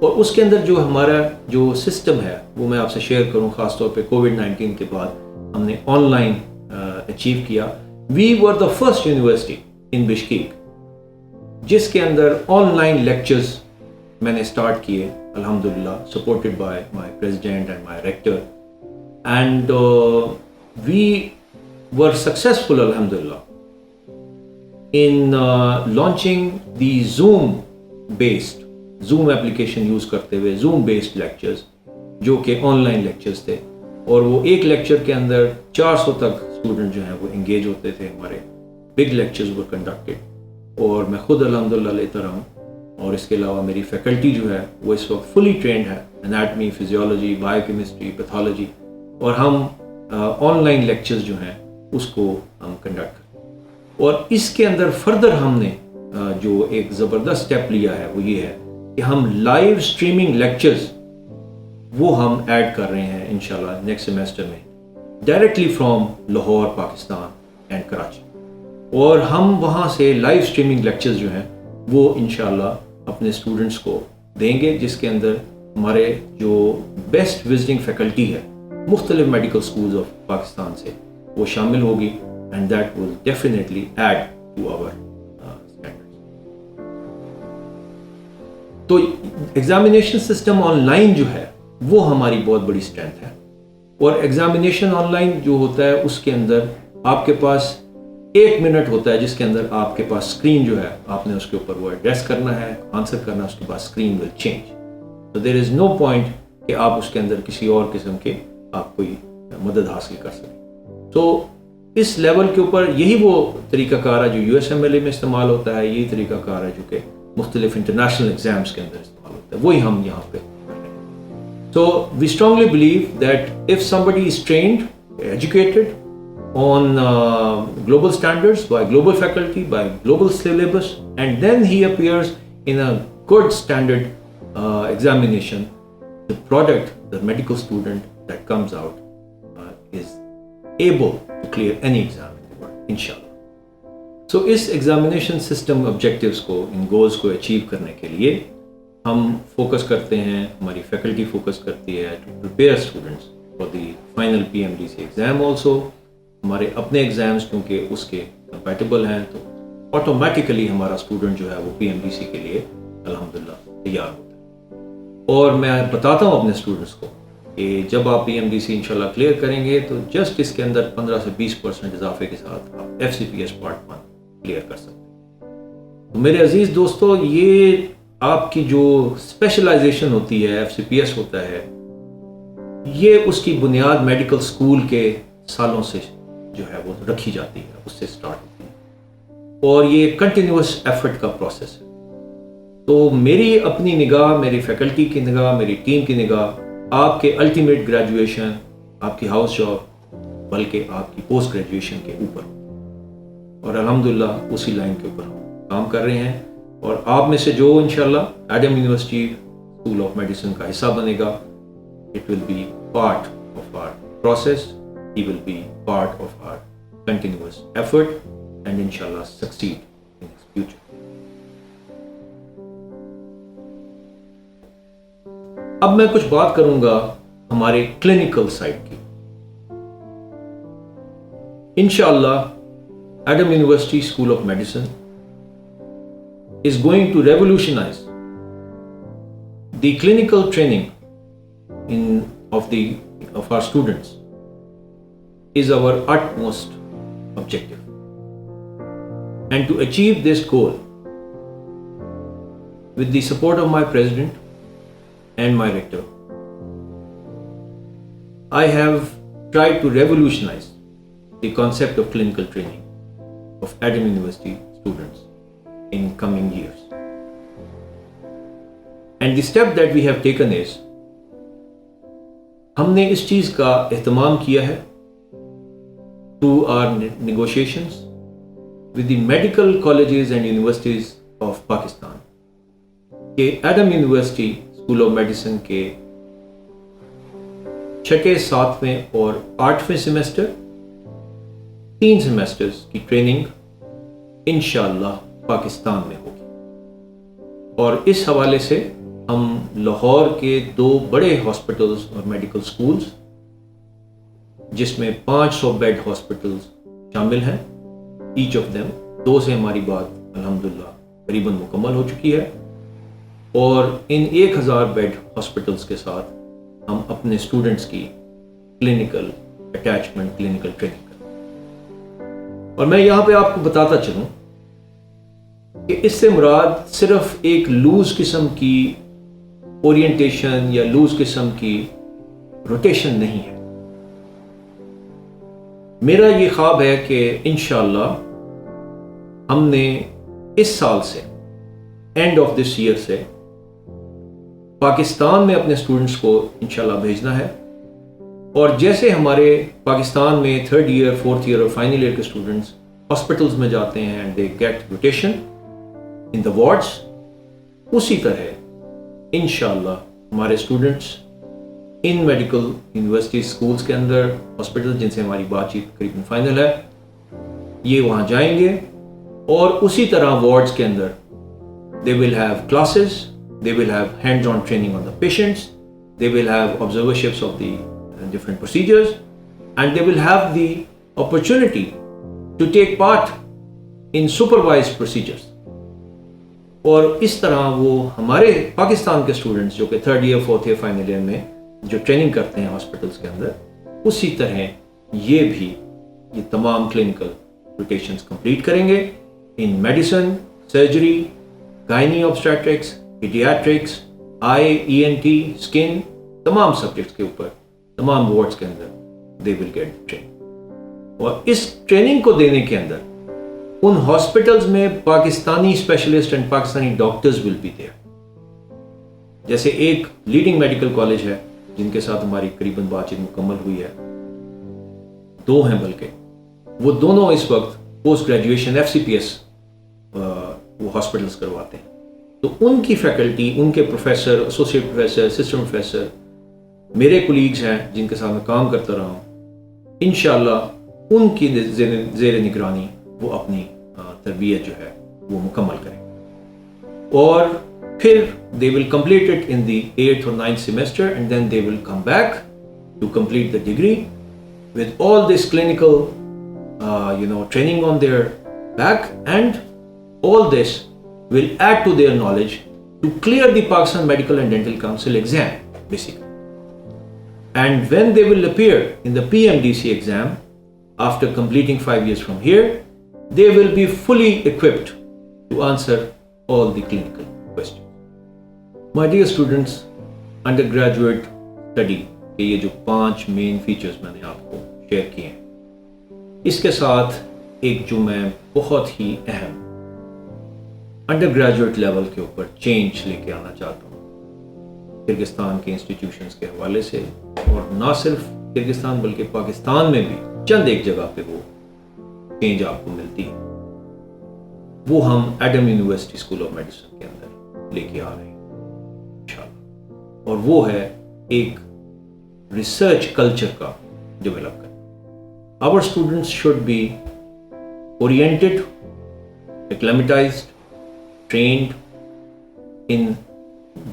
Speaker 1: اور اس کے اندر جو ہمارا جو system ہے وہ میں آپ سے شیئر کروں. خاص طور پہ کووڈ-19 کے بعد ہم نے آن لائن اچیو کیا. We were the first university in Bishkek جس کے اندر آن لائن لیکچرز میں نے اسٹارٹ کیے, الحمدللہ, supported by my president and my rector, and we were successful الحمدللہ in launching the Zoom application use کرتے ہوئے زوم بیسڈ لیکچرز, جو کہ آن لائن لیکچرز تھے, اور وہ ایک لیکچر کے اندر 400 تک اسٹوڈنٹ جو ہیں وہ انگیج ہوتے تھے. ہمارے بگ لیکچرز ور کنڈکٹیڈ, اور میں خود الحمدللہ لیتا رہا ہوں, اور اس کے علاوہ میری فیکلٹی جو ہے وہ اس وقت فلی ٹرینڈ ہے, anatomy, physiology, bio chemistry, pathology, اور ہم آن لائن لیکچرز جو ہیں اس کو ہم کنڈکٹ کرتے ہیں. اور اس کے اندر فردر ہم نے جو ایک زبردست اسٹیپ لیا ہے وہ یہ ہے کہ ہم لائیو اسٹریمنگ لیکچرز وہ ہم ایڈ کر رہے ہیں انشاءاللہ نیکسٹ سیمیسٹر میں, directly from Lahore, Pakistan and Karachi, اور ہم وہاں سے لائیو اسٹریمنگ لیکچرز جو ہیں وہ انشاءاللہ اپنے اسٹوڈنٹس کو دیں گے, جس کے اندر ہمارے جو بیسٹ وزٹنگ فیکلٹی ہے مختلف میڈیکل اسکولز آف پاکستان سے وہ شامل ہوگی, and that will definitely add to our standard. تو ایگزامینیشن سسٹم آن لائن جو ہے وہ ہماری بہت بڑی اسٹرینتھ ہے, اور ایگزامینیشن آن لائن جو ہوتا ہے اس کے اندر آپ کے پاس 1 منٹ ہوتا ہے جس کے اندر آپ کے پاس اسکرین جو ہے, آپ نے اس کے اوپر وہ ایڈریس کرنا ہے, آنسر کرنا ہے, اس کے بعد اسکرین ول چینج. تو دیر از نو پوائنٹ کہ آپ اس کے اندر کسی اور قسم کے آپ کوئی مدد حاصل کر سکیں. تو اس لیول کے اوپر یہی وہ طریقہ کار ہے جو USMLE میں استعمال ہوتا ہے, یہی طریقہ کار ہے جو کہ مختلف انٹرنیشنل ایگزامس کے اندر استعمال ہوتا ہے, وہی ہم یہاں پہ. So we strongly believe that if somebody is trained, educated on global standards by global faculty, by global syllabus, and then he appears in a good standard examination, the product, the medical student that comes out is able to clear any exam in the world, inshallah. So اس examination system objectives کو, ان goals کو achieve کرنے کے لیے ہم focus کرتے ہیں, ہماری فیکلٹی فوکس کرتی ہے to prepare students for the final PMDC exam. Also ہمارے اپنے ایگزامس کیونکہ اس کے کمپیٹیبل ہیں تو آٹومیٹیکلی ہمارا اسٹوڈنٹ جو ہے وہ PMDC کے لیے الحمدللہ تیار ہوتا ہے. اور میں بتاتا ہوں اپنے اسٹوڈنٹس کو کہ جب آپ PMDC انشاءاللہ کلیئر کریں گے تو جسٹ اس کے اندر 15 سے 20% اضافے کے ساتھ آپ FCPS پارٹ 1 کلیئر کر سکتے ہیں. تو میرے عزیز دوستو, یہ آپ کی جو اسپیشلائزیشن ہوتی ہے, FCPS ہوتا ہے, یہ اس کی بنیاد میڈیکل اسکول کے سالوں سے جو ہے وہ رکھی جاتی ہے, اس سے اسٹارٹ ہوتی ہے, اور یہ کنٹینیوس ایفرٹ کا پروسیس ہے. تو میری اپنی نگاہ, میری فیکلٹی کی نگاہ, میری ٹیم کی نگاہ آپ کے الٹیمیٹ گریجویشن, آپ کی ہاؤس جاب, بلکہ آپ کی پوسٹ گریجویشن کے اوپر, اور الحمدللہ اسی لائن کے اوپر ہم کام کر رہے ہیں. اور آپ میں سے جو انشاءاللہ Adam University School of Medicine کا حصہ بنے گا, it will be part of our process, he will be part of our continuous effort, and انشاءاللہ سکسیڈ ان ہز فیوچر. اب میں کچھ بات کروں گا ہمارے کلینکل سائڈ کی. انشاءاللہ Adam University School of medicine is going to revolutionize the clinical training of our students is our utmost objective. And to achieve this goal, with the support of my president and my rector, I have tried to revolutionize the concept of clinical training of Adam University students in coming years. And the step that we have taken is ہم نے اس چیز کا اہتمام کیا ہے through our negotiations with the medical colleges and universities of Pakistan کہ Adam University School of medicine کے 6، 7ویں اور 8ویں سیمسٹر 3 سیمسٹرز کی ٹریننگ انشاءاللہ پاکستان میں ہوگی، اور اس حوالے سے ہم لاہور کے 2 بڑے ہاسپٹلز اور میڈیکل سکولز جس میں 500 بیڈ ہاسپٹلز شامل ہیں، ایچ آف دیم 2 سے ہماری بات الحمدللہ قریباً مکمل ہو چکی ہے، اور ان 1000 بیڈ ہاسپٹلز کے ساتھ ہم اپنے اسٹوڈنٹس کی کلینکل اٹیچمنٹ، کلینکل ٹریننگ کریں۔ اور میں یہاں پہ آپ کو بتاتا چلوں کہ اس سے مراد صرف ایک لوز قسم کی اورینٹیشن یا لوز قسم کی روٹیشن نہیں ہے۔ میرا یہ خواب ہے کہ انشاءاللہ ہم نے اس سال سے، اینڈ آف دس ایئر سے، پاکستان میں اپنے اسٹوڈنٹس کو انشاءاللہ بھیجنا ہے، اور جیسے ہمارے پاکستان میں 3rd ایئر 4th ایئر اور فائنل ایئر کے اسٹوڈنٹس ہاسپٹلز میں جاتے ہیں and they get rotation in the wards, اسی طرح انشاءاللہ ہمارے اسٹوڈنٹس ان میڈیکل یونیورسٹی اسکولز کے اندر، ہاسپٹل جن سے ہماری بات چیت قریباً فائنل ہے، یہ وہاں جائیں گے، اور اسی طرح وارڈز کے اندر they will have classes, they will have hands-on training on the patients, they will have observerships of the different procedures, and they will have the opportunity to take part in supervised procedures. اور اس طرح وہ ہمارے پاکستان کے students جو کہ 3rd year 4th year final year میں جو training کرتے ہیں ہاسپٹلس کے اندر، اسی طرح یہ بھی یہ تمام کلینکل روٹیشنز کمپلیٹ کریں گے in medicine, surgery, gynae obstetrics, paediatrics, eye, ENT، skin, تمام سبجیکٹس کے اوپر تمام وارڈس کے اندر دے ول گیٹ ٹریننگ۔ اور اس ٹریننگ کو دینے کے اندر ان ہاسپٹلز میں Pakistani specialist and Pakistani doctors will be there. جیسے ایک لیڈنگ میڈیکل کالج ہے جن کے ساتھ ہماری قریباً بات چیت مکمل ہوئی ہے، 2 ہیں بلکہ، وہ دونوں اس وقت پوسٹ گریجویشن FCPS وہ ہاسپٹلس کرواتے ہیں، تو ان کی فیکلٹی، ان کے professor, associate professor, assistant professor میرے کولیگز ہیں جن کے ساتھ میں کام کرتا رہا ہوں، انشاءاللہ ان کی زیر نگرانی وہ اپنی تربیت جو ہے وہ مکمل کریں، اور پھر they will complete it in the 8th or 9th semester, and then they will come back to complete the degree with all this clinical training on their back, and all this will add to their knowledge to clear the Pakistan Medical and Dental Council exam basically. And when they will appear in the PMDC exam after completing 5 years from here, they will be fully equipped to answer all the clinical questions. My dear students, undergraduate study کے یہ جو 5 main features میں نے آپ کو share کیے ہیں، اس کے ساتھ ایک جو میں بہت ہی اہم انڈر گریجویٹ لیول کے اوپر چینج لے کے آنا چاہتا ہوں کرگستان کے انسٹیٹیوشنز کے حوالے سے، اور نہ صرف کرگستان بلکہ پاکستان میں بھی چند ایک جگہ پہ وہ چینج آپ کو ملتی ہے، وہ ہم Adam University School of medicine کے اندر لے کے آ رہے ہیں انشاءاللہ، اور وہ ہے ایک ریسرچ کلچر کا ڈیولپ کرنا۔ Our students should be oriented, acclimatized, trained in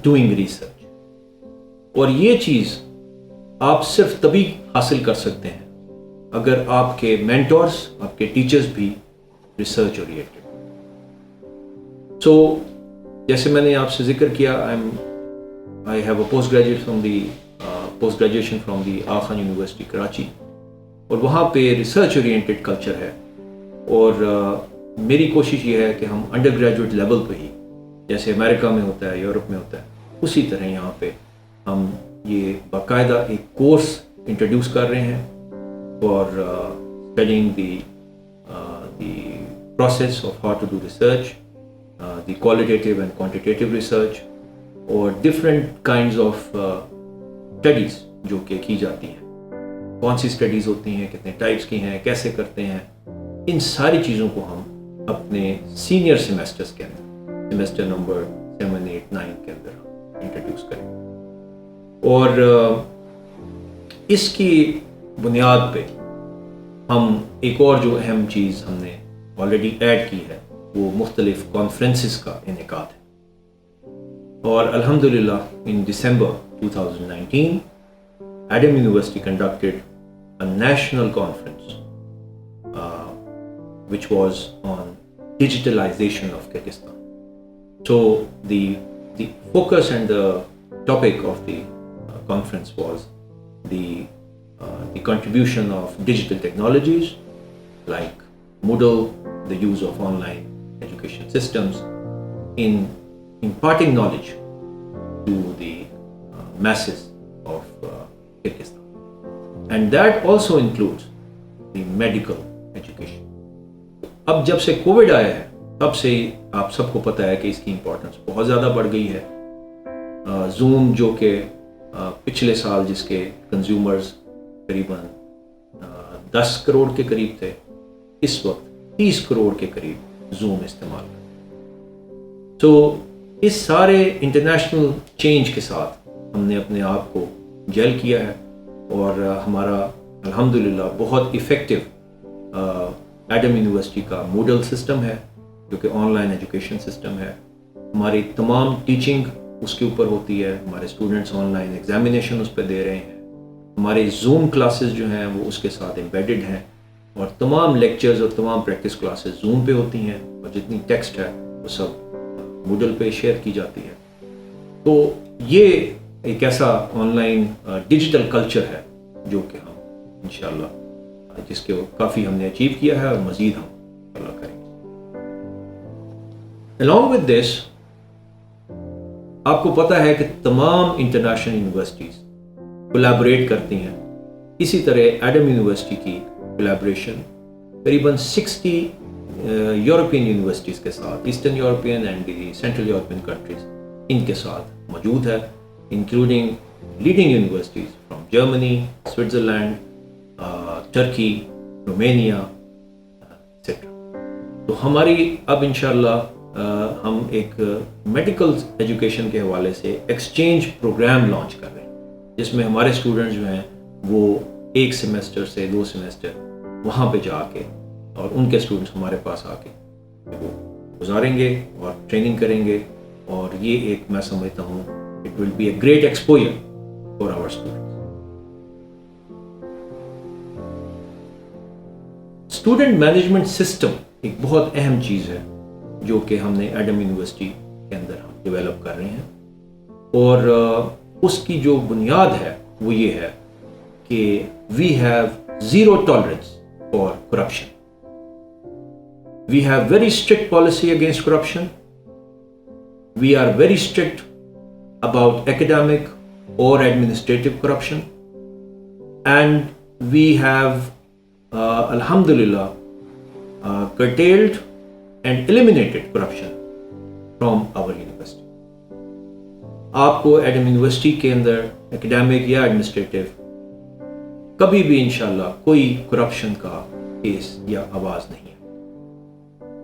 Speaker 1: doing research، اور یہ چیز آپ صرف تبھی حاصل کر سکتے ہیں اگر آپ کے مینٹورز، آپ کے ٹیچرز بھی ریسرچ اورینٹڈ۔ سو جیسے میں نے آپ سے ذکر کیا، I have a post graduation from the Aga Khan university Karachi, اور وہاں پہ ریسرچ اورینٹڈ کلچر ہے، اور میری کوشش یہ ہے کہ ہم انڈر گریجویٹ لیول پہ ہی، جیسے امریکہ میں ہوتا ہے، یورپ میں ہوتا ہے، اسی طرح یہاں پہ ہم یہ باقاعدہ ایک کورس انٹروڈیوس کر رہے ہیں for studying the process of how to do research, the qualitative and quantitative research, or different kinds of studies جو کہ کی جاتی ہیں، کون سی اسٹڈیز ہوتی ہیں، کتنے ٹائپس کی ہیں، کیسے کرتے ہیں، ان ساری چیزوں کو ہم اپنے سینئر سیمیسٹرز کے اندر، سیمیسٹر نمبر 7، 8، 9 کے اندر انٹروڈیوس کریں. اور اس کی بنیاد پہ ہم ایک اور جو اہم چیز ہم نے آلریڈی ایڈ کی ہے وہ مختلف کانفرنسز کا انعقاد ہے. اور الحمدللہ ان December 2019 Adam University conducted a national conference which was on digitalization of Kyrgyzstan. So the focus and the topic of the conference was the contribution of digital technologies like Moodle, the use of online education systems in imparting knowledge to the masses of Kyrgyzstan. And that also includes the medical education. اب جب سے Covid آیا ہے تب سے آپ سب کو پتہ ہے کہ اس کی امپورٹنس بہت زیادہ بڑھ گئی ہے. زوم جو کہ پچھلے سال جس کے کنزیومرز قریباً 10 کروڑ کے قریب تھے، اس وقت 30 کروڑ کے قریب زوم استعمال کرتے. تو اس سارے انٹرنیشنل چینج کے ساتھ ہم نے اپنے آپ کو جیل کیا ہے اور ہمارا الحمدللہ بہت ایفیکٹو ایڈم یونیورسٹی کا موڈل سسٹم ہے جو کہ آن لائن ایجوکیشن سسٹم ہے. ہماری تمام ٹیچنگ اس کے اوپر ہوتی ہے، ہمارے اسٹوڈنٹس آن لائن ایگزامینیشن اس پہ دے رہے ہیں، ہمارے زوم کلاسز جو ہیں وہ اس کے ساتھ امبیڈڈ ہیں، اور تمام لیکچرز اور تمام پریکٹس کلاسز زوم پہ ہوتی ہیں، اور جتنی ٹیکسٹ ہے وہ سب موڈل پہ شیئر کی جاتی ہے. تو یہ ایک ایسا آن لائن ڈیجیٹل کلچر ہے جو کہ ہم انشاءاللہ جس کے کافی ہم نے اچیو کیا ہے اور مزید ہم اللہ کریں گے. along with this آپ کو پتہ ہے کہ تمام انٹرنیشنل یونیورسٹیز کولیبوریٹ کرتی ہیں. اسی طرح ایڈم یونیورسٹی کی کولیبوریشن قریباً 60 یورپین یونیورسٹیز کے ساتھ، eastern European and the central European countries, ان کے ساتھ موجود ہے، including leading universities from Germany, Switzerland, Turkey, Romania etcetera. تو ہماری اب انشاءاللہ ہم ایک میڈیکل ایجوکیشن کے حوالے سے ایکسچینج پروگرام لانچ کر رہے ہیں جس میں ہمارے اسٹوڈنٹس جو ہیں وہ 1 سیمیسٹر سے 2 سیمیسٹر وہاں پہ جا کے اور ان کے اسٹوڈنٹس ہمارے پاس آ کے وہ گزاریں گے اور ٹریننگ کریں گے. اور یہ ایک میں سمجھتا ہوں it will be a great exposure for our students. Student management system ایک بہت اہم چیز ہے جو کہ ہم نے ایڈم یونیورسٹی کے اندر ہم ڈیولپ کر رہے ہیں، اور اس کی جو بنیاد ہے وہ یہ ہے کہ we have zero tolerance for corruption. We have very strict policy against corruption. We are very strict about academic or administrative corruption. And we have, alhamdulillah, curtailed and eliminated corruption from our university. آپ کو Adam university کے اندر academic یا administrative کبھی بھی انشاءاللہ کوئی corruption کا case یا آواز نہیں ہے.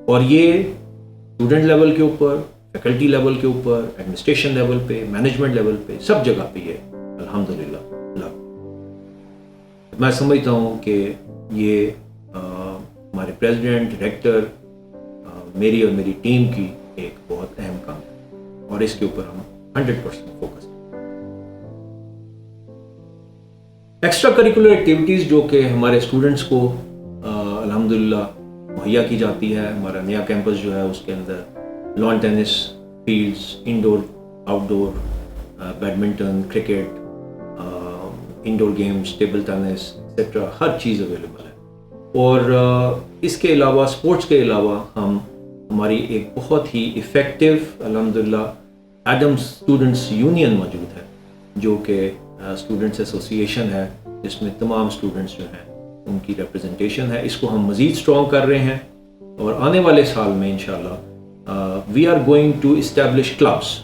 Speaker 1: اور یہ اسٹوڈنٹ لیول کے اوپر، فیکلٹی لیول کے اوپر، ایڈمنسٹریشن لیول پہ، مینجمنٹ لیول پہ، سب جگہ پہ یہ الحمدللہ لاگو. میں سمجھتا ہوں کہ یہ ہمارے پریزیڈنٹ، ڈائریکٹر، میری اور میری ٹیم کی ایک بہت اہم کام ہے اور اس کے اوپر ہم 100% فوکس ہیں. ایکسٹرا کریکولر ایکٹیویٹیز جو کہ ہمارے اسٹوڈنٹس کو الحمدللہ مہیا کی جاتی ہے. ہمارا نیا کیمپس جو ہے اس کے اندر lawn tennis fields, indoor outdoor, badminton, cricket, indoor games, table tennis etcetera, ہر چیز اویلیبل ہے. اور اس کے علاوہ اسپورٹس کے علاوہ ہماری ایک بہت ہی افیکٹو الحمدللہ ایڈم اسٹوڈنٹس یونین موجود ہے جو کہ اسٹوڈنٹس ایسوسیشن ہے جس میں تمام اسٹوڈنٹس جو ہیں ان کی ریپرزنٹیشن ہے. اس کو ہم مزید اسٹرانگ کر رہے ہیں اور آنے والے سال میں انشاءاللہ we are going to establish clubs,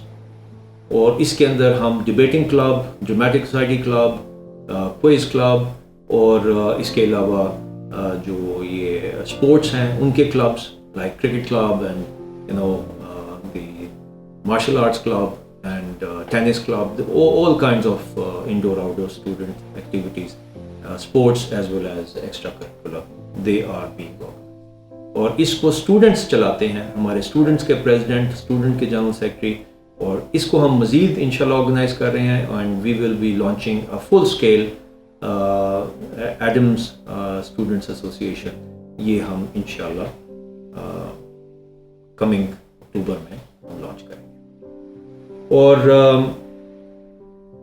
Speaker 1: اور اس کے اندر ہم debating club, dramatic society club, quiz club اور اس کے علاوہ جو یہ اسپورٹس ہیں ان کے clubs like cricket club and the martial arts club and tennis club, all kinds of indoor outdoor student activities, sports as well as extracurricular, they are being organized. اور اس کو اسٹوڈنٹس چلاتے ہیں, ہمارے اسٹوڈنٹس کے president, student کے general secretary, اور اس کو ہم مزید انشاءاللہ آرگنائز کر رہے ہیں and we will be launching a full scale ایڈمز اسٹوڈنٹس ایسوسیشن. یہ ہم انشاءاللہ کمنگ اکتوبر میں ہم لانچ کریں گے. اور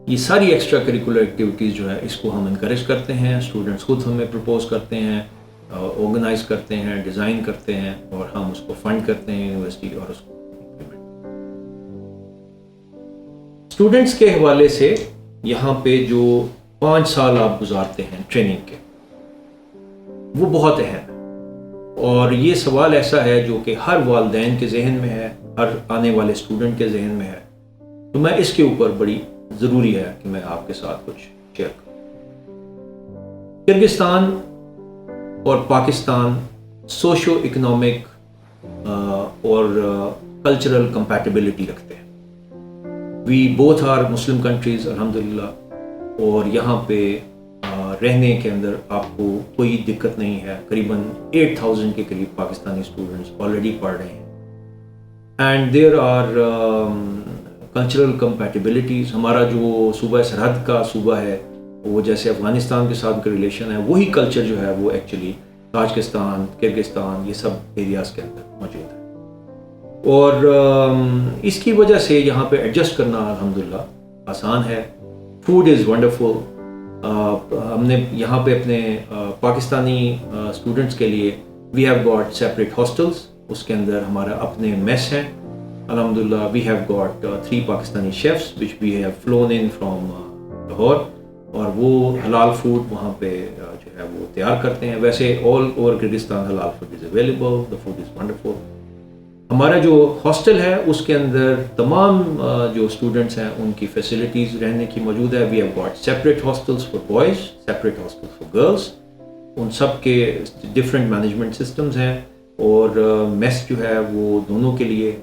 Speaker 1: یہ ساری ایکسٹرا کریکولر ایکٹیویٹیز جو ہے اس کو ہم انکریج کرتے ہیں, اسٹوڈنٹس خود ہمیں پرپوز کرتے ہیں, آرگنائز کرتے ہیں, ڈیزائن کرتے ہیں, اور ہم اس کو فنڈ کرتے ہیں یونیورسٹی اور اس کو امپلیمنٹ. اسٹوڈنٹس کے حوالے سے یہاں پہ جو 5 سال آپ گزارتے ہیں ٹریننگ کے, وہ بہت اہم ہے. اور یہ سوال ایسا ہے جو کہ ہر والدین کے ذہن میں ہے, ہر آنے والے اسٹوڈنٹ کے ذہن میں ہے, تو میں اس کے اوپر بڑی ضروری ہے کہ میں آپ کے ساتھ کچھ شیئر کروں. کرگستان اور پاکستان سوشو اکنامک اور کلچرل کمپیٹیبلٹی رکھتے ہیں. We both are Muslim countries الحمدللہ, اور یہاں پہ رہنے کے اندر آپ کو کوئی دقت نہیں ہے. قریباً 8000 کے قریب پاکستانی اسٹوڈنٹس آلریڈی پڑھ رہے ہیں. And there are cultural compatibilities. ہمارا جو صوبہ سرحد کا صوبہ ہے وہ جیسے افغانستان کے ساتھ کا ریلیشن ہے, وہی کلچر جو ہے وہ ایکچولی تاجکستان, کرگستان, یہ سب ایریاز کے اندر موجود ہے. اور اس کی وجہ سے یہاں پہ ایڈجسٹ کرنا الحمدللہ آسان ہے. Food is wonderful. ہم نے یہاں پہ اپنے پاکستانی اسٹوڈنٹس کے لیے we have got separate hostels, اس کے اندر ہمارا اپنے میس ہیں الحمدللہ. We have got 3 Pakistani chefs which we have flown in from Lahore, اور وہ حلال فوڈ وہاں پہ جو ہے وہ تیار کرتے ہیں. ویسے آل اوور کرگستان حلال food is available, the food is wonderful. ہمارا جو ہاسٹل ہے اس کے اندر تمام جو اسٹوڈنٹس ہیں ان کی فیسلٹیز رہنے کی موجود ہے. We have got separate hostels for boys, separate hostels for girls. ان سب کے ڈفرینٹ مینجمنٹ سسٹمز ہیں, اور میس جو ہے وہ دونوں کے لیے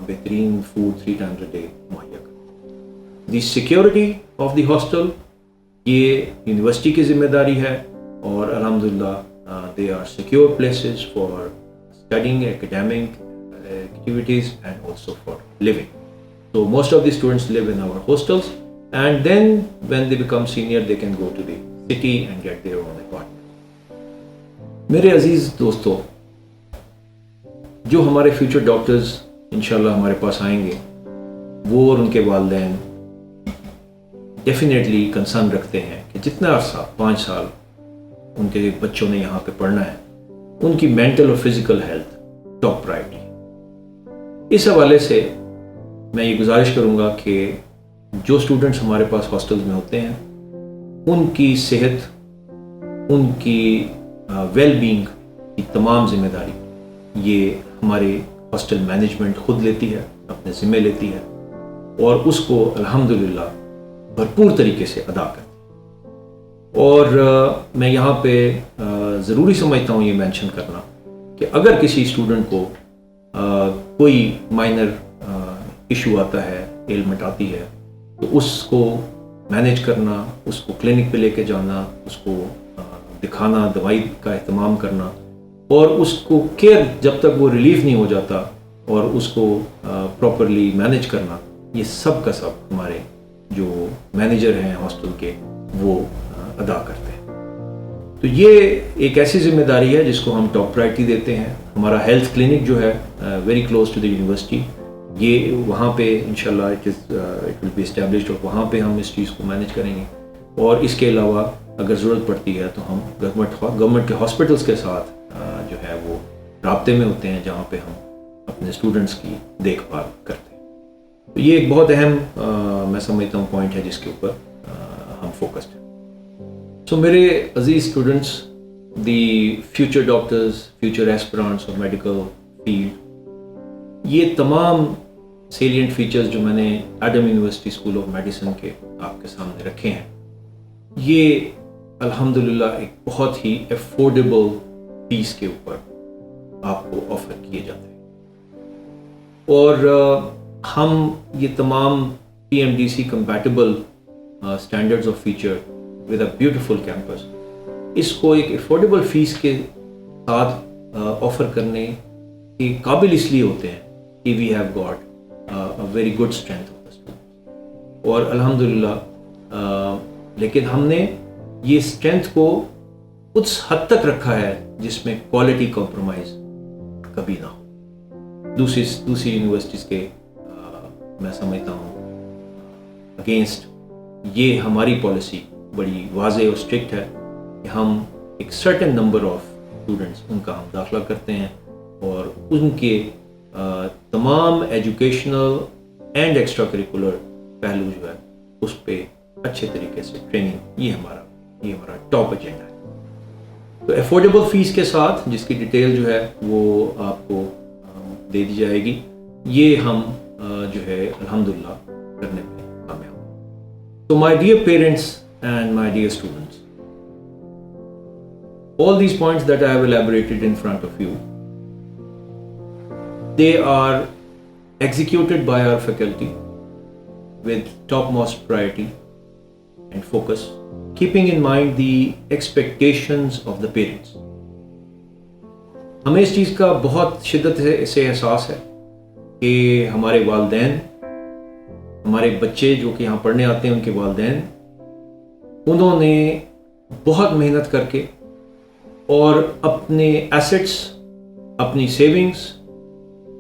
Speaker 1: بہترین فوڈ 3 times a day مہیا کرتے. The security of the hostel یہ یونیورسٹی کی ذمہ داری ہے, اور الحمدللہ they are secure places for studying, academic activities and also for living. So most of the students live in our hostels, and then when they become senior they can go to the city and get their own apartment. میرے عزیز دوستو, جو ہمارے future doctors انشاءاللہ ہمارے پاس آئیں گے وہ اور ان کے والدین ڈیفینیٹلی کنسرن رکھتے ہیں کہ جتنا عرصہ 5 سال ان کے بچوں نے یہاں پہ پڑھنا ہے, ان کی مینٹل اور فزیکل ہیلتھ ٹاپ پرائرٹی. اس حوالے سے میں یہ گزارش کروں گا کہ جو اسٹوڈنٹس ہمارے پاس ہاسٹلز میں ہوتے ہیں ان کی صحت, ان کی ویل بینگ کی تمام ذمہ داری یہ ہمارے ہاسٹل مینجمنٹ خود لیتی ہے, اپنے ذمہ لیتی ہے, اور اس کو الحمدللہ بھرپور طریقے سے ادا کرتی ہے. اور میں یہاں پہ ضروری سمجھتا ہوں یہ مینشن کرنا کہ اگر کسی اسٹوڈنٹ کو کوئی مائنر ایشو آتا ہے, ایلمنٹ آتی ہے, تو اس کو مینیج کرنا, اس کو کلینک پہ لے کے جانا, اس کو دکھانا, دوائی کا اہتمام کرنا, اور اس کو کیئر جب تک وہ ریلیف نہیں ہو جاتا, اور اس کو پراپرلی مینیج کرنا, یہ سب کا سب ہمارے جو مینیجر ہیں ہاسٹل کے وہ ادا کرتے ہیں. تو یہ ایک ایسی ذمہ داری ہے جس کو ہم ٹاپ پرائرٹی دیتے ہیں. ہمارا ہیلتھ کلینک جو ہے very close to the university, یہ وہاں پہ انشاءاللہ اٹ ول بی اسٹیبلشڈ, اور وہاں پہ ہم اس چیز کو مینیج کریں گے. اور اس کے علاوہ اگر ضرورت پڑتی ہے تو ہم گورنمنٹ کے ہاسپٹلس کے ساتھ جو ہے وہ رابطے میں ہوتے ہیں, جہاں پہ ہم اپنے اسٹوڈنٹس کی دیکھ بھال کرتے ہیں. تو یہ ایک بہت اہم میں سمجھتا ہوں پوائنٹ ہے جس کے اوپر ہم فوکسڈ ہیں. سو میرے عزیز students, the future doctors, future aspirants اور میڈیکل فیلڈ, یہ تمام سیلینٹ فیچرز جو میں نے Adam University School of medicine کے آپ کے سامنے رکھے ہیں, یہ الحمدللہ ایک بہت ہی افورڈیبل فیس کے اوپر آپ کو آفر کیے جاتے ہیں، اور ہم یہ تمام PMDC compatible standards of feature with a beautiful campus اس کو ایک افورڈیبل فیس کے ساتھ آفر کرنے کے قابل اس لیے ہوتے ہیں کہ we have got very good strength of the student, اور الحمدللہ لیکن ہم نے یہ اسٹرینتھ کو اس حد تک رکھا ہے جس میں کوالٹی کمپرومائز کبھی نہ ہو۔ دوسری یونیورسٹیز کے میں سمجھتا ہوں اگینسٹ یہ ہماری پالیسی بڑی واضح اور اسٹرکٹ ہے کہ ہم ایک سرٹن نمبر آف اسٹوڈنٹس ان کا ہم داخلہ کرتے ہیں، اور ان کے تمام ایجوکیشنل اینڈ ایکسٹرا کریکولر پہلو جو ہے اس پہ اچھے طریقے سے ٹریننگ، یہ ہمارا ٹاپ ایجنڈا ہے۔ تو افورڈیبل فیس کے ساتھ جس کی ڈیٹیل جو ہے وہ آپ کو دے دی جائے گی، یہ ہم جو ہے الحمدللہ کرنے میں کامیاب ہیں۔ So my dear parents and my dear students, all these points that I have elaborated in front of you, they are executed by our faculty with topmost priority and focus, keeping in mind the expectations of the parents. ہمیں اس چیز کا بہت شدت سے احساس ہے کہ ہمارے والدین، ہمارے بچے جو کہ یہاں پڑھنے آتے ہیں، ان کے والدین، انہوں نے بہت محنت کر کے اور اپنے ایسٹس، اپنی سیونگز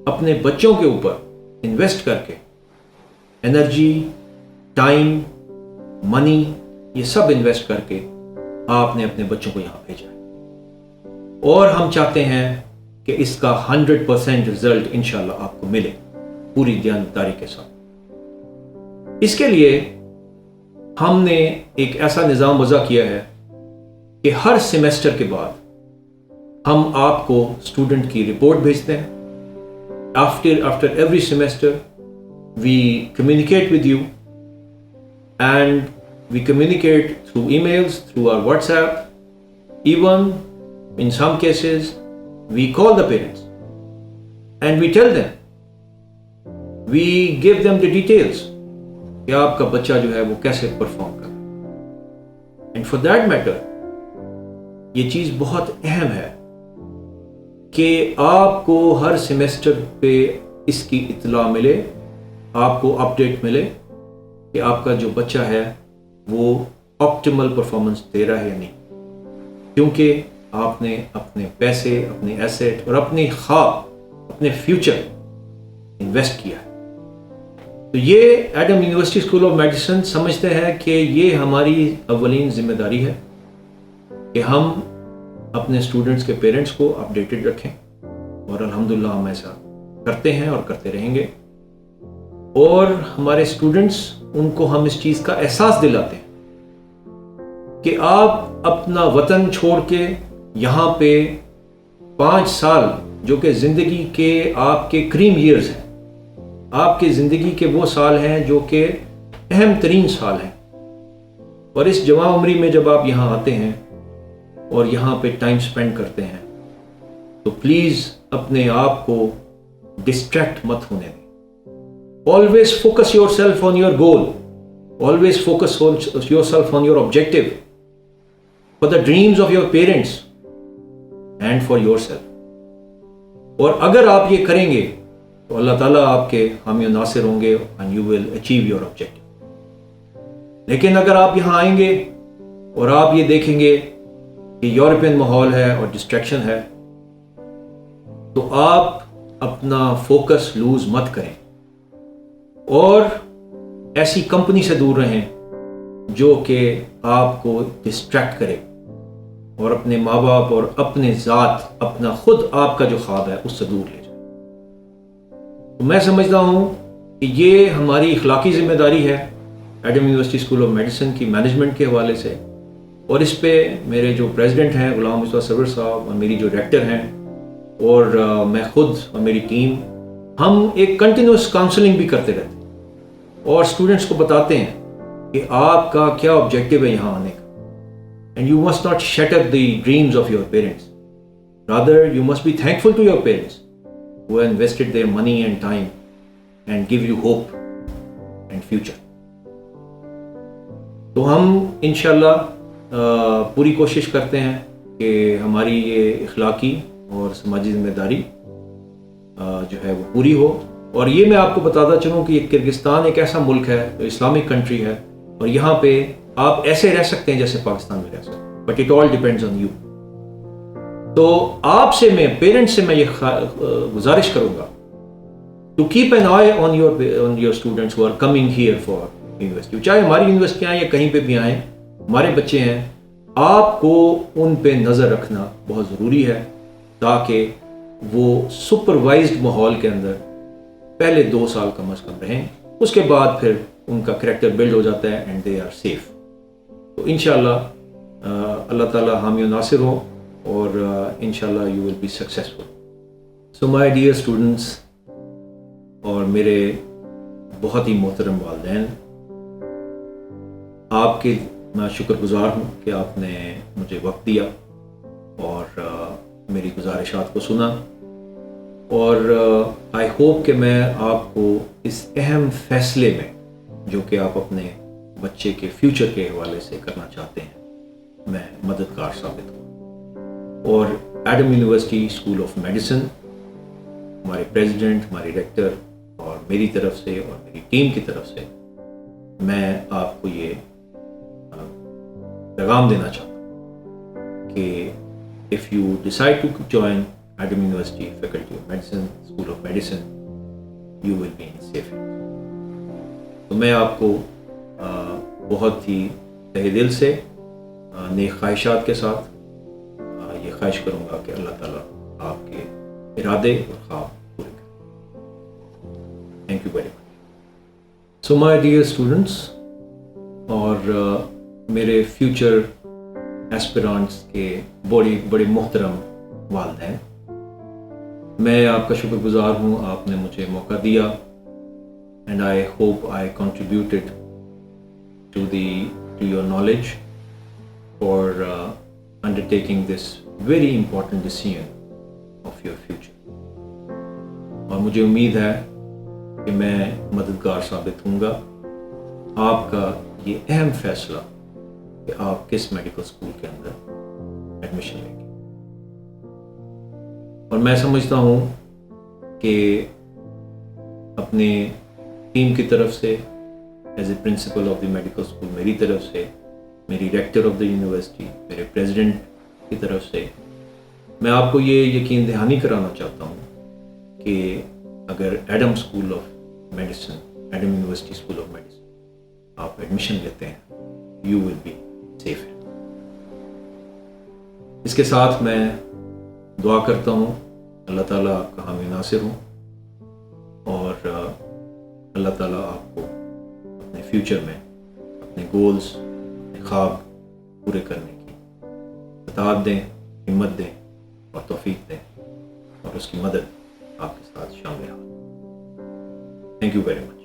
Speaker 1: اپنے بچوں کے اوپر انویسٹ کر کے، انرجی، ٹائم، منی، یہ سب انویسٹ کر کے آپ نے اپنے بچوں کو یہاں بھیجا ہے، اور ہم چاہتے ہیں کہ اس کا 100% رزلٹ انشاءاللہ آپ کو ملے پوری دیانتداری کے ساتھ۔ اس کے لیے ہم نے ایک ایسا نظام وضع کیا ہے کہ ہر سیمیسٹر کے بعد ہم آپ کو اسٹوڈنٹ کی رپورٹ بھیجتے ہیں۔ after every semester we communicate with you, and we communicate through emails, through our WhatsApp, even in some cases we call the parents and we tell them, we give them the details کہ آپ کا بچہ جو ہے وہ کیسے perform کر رہا ہے۔ اینڈ فار دیٹ میٹر یہ چیز بہت اہم ہے کہ آپ کو ہر سیمیسٹر پہ اس کی اطلاع ملے، آپ کو اپڈیٹ ملے کہ آپ کا جو بچہ ہے وہ آپٹیمل پرفارمنس دے رہا ہے یا نہیں، کیونکہ آپ نے اپنے پیسے، اپنے ایسٹ اور اپنی خواب، اپنے فیوچر انویسٹ کیا ہے۔ تو یہ Adam University School of medicine سمجھتے ہیں کہ یہ ہماری اولین ذمہ داری ہے کہ ہم اپنے اسٹوڈنٹس کے پیرنٹس کو اپڈیٹڈ رکھیں، اور الحمدللہ ہم ایسا کرتے ہیں اور کرتے رہیں گے، اور ہمارے اسٹوڈنٹس، ان کو ہم اس چیز کا احساس دلاتے ہیں کہ آپ اپنا وطن چھوڑ کے یہاں پہ 5 سال جو کہ زندگی کے آپ کے کریم ایئرز ہیں، آپ کی زندگی کے وہ سال ہیں جو کہ اہم ترین سال ہیں، اور اس جوان عمری میں جب آپ یہاں آتے ہیں اور یہاں پہ ٹائم سپینڈ کرتے ہیں تو پلیز اپنے آپ کو ڈسٹریکٹ مت ہونے دیں۔ Always focus your self on your goal, always focus your self on your objective for the dreams of your parents and for your self, اور اگر آپ یہ کریں گے تو اللہ تعالیٰ آپ کے حامی و ناصر ہوں گے and you will achieve your objective. لیکن اگر آپ یہاں آئیں گے اور آپ یہ دیکھیں گے کہ یورپین ماحول ہے اور ڈسٹریکشن ہے، تو آپ اپنا فوکس لوز مت کریں، اور ایسی کمپنی سے دور رہیں جو کہ آپ کو ڈسٹریکٹ کرے، اور اپنے ماں باپ اور اپنے ذات، اپنا خود آپ کا جو خواب ہے اس سے دور لے جائیں۔ تو میں سمجھتا ہوں کہ یہ ہماری اخلاقی ذمہ داری ہے Adam University School of medicine کی مینجمنٹ کے حوالے سے، اور اس پہ میرے جو پریزیڈنٹ ہیں غلام مصطفیٰ سرور صاحب، اور میری جو ڈائریکٹر ہیں، اور میں خود اور میری ٹیم، ہم ایک کنٹینیوس کاؤنسلنگ بھی کرتے رہتے ہیں اور اسٹوڈنٹس کو بتاتے ہیں کہ آپ کا کیا آبجیکٹو ہے یہاں آنے کا. And you must not shatter the dreams of your parents. Rather you must be thankful to your parents who invested their money and time and give you hope and future. تو ہم انشاءاللہ پوری کوشش کرتے ہیں کہ ہماری یہ اخلاقی اور سماجی ذمہ داری جو ہے وہ پوری ہو. اور یہ میں آپ کو بتاتا چلوں کہ یہ کرگستان ایک ایسا ملک ہے جو اسلامک کنٹری ہے, اور یہاں پہ آپ ایسے رہ سکتے ہیں جیسے پاکستان میں رہ سکتے ہیں, but it all depends on you. تو آپ سے میں پیرنٹس سے میں یہ گزارش کروں گا to keep an eye on your students who are coming here for university, چاہے ہماری یونیورسٹی آئیں یا کہیں پہ بھی آئیں, ہمارے بچے ہیں, آپ کو ان پہ نظر رکھنا بہت ضروری ہے تاکہ وہ سپروائزڈ ماحول کے اندر پہلے 2 سال کم از کم رہیں, اس کے بعد پھر ان کا کریکٹر بلڈ ہو جاتا ہے اینڈ دے آر سیف. تو انشاءاللہ اللہ تعالیٰ حامی و ناصر ہو اور انشاءاللہ you will be successful. So my dear students اور میرے بہت ہی محترم والدین, آپ کے میں شکر گزار ہوں کہ آپ نے مجھے وقت دیا اور میری گزارشات کو سنا, اور آئی ہوپ کہ میں آپ کو اس اہم فیصلے میں جو کہ آپ اپنے بچے کے فیوچر کے حوالے سے کرنا چاہتے ہیں میں مددگار ثابت ہوں. اور ایڈم یونیورسٹی اسکول آف میڈیسن, ہمارے پریزیڈنٹ, ہمارے ریکٹر اور میری طرف سے اور میری ٹیم کی طرف سے میں آپ کو یہ پیغام دینا چاہتا ہوں کہ if you decide to join Adam University Faculty of Medicine, School of Medicine, you will be in safe hands. تو میں آپ کو بہت ہی تہہ دل سے نیک خواہشات کے ساتھ یہ خواہش کروں گا کہ اللہ تعالیٰ آپ کے ارادے اور خواب پورے کریں. Thank you very much. So my dear students اور میرے فیوچر ایسپیرانٹس کے بڑے محترم والدین, میں آپ کا شکر گزار ہوں, آپ نے مجھے موقع دیا and I hope I contributed to your knowledge for undertaking this very important decision of your future. اور مجھے امید ہے کہ میں مددگار ثابت ہوں گا آپ کا یہ اہم فیصلہ کہ آپ کس میڈیکل اسکول کے اندر ایڈمیشن لیں گے. اور میں سمجھتا ہوں کہ اپنے ٹیم کی طرف سے as a principle of the medical school, میری طرف سے, میری ریکٹر آف دا یونیورسٹی, میرے پریزیڈنٹ کی طرف سے میں آپ کو یہ یقین دہانی کرانا چاہتا ہوں کہ اگر Adam school of medicine, Adam University School of medicine آپ ایڈمیشن لیتے ہیں, یو ول بی سیف. اس کے ساتھ میں دعا کرتا ہوں اللہ تعالیٰ آپ کا حامی ناصر ہوں اور اللہ تعالیٰ آپ کو اپنے فیوچر میں اپنے گولز, اپنے خواب پورے کرنے کی اطاعت دیں, ہمت دیں اور توفیق دیں, اور اس کی مدد آپ کے ساتھ شامل ہو. Thank you very much.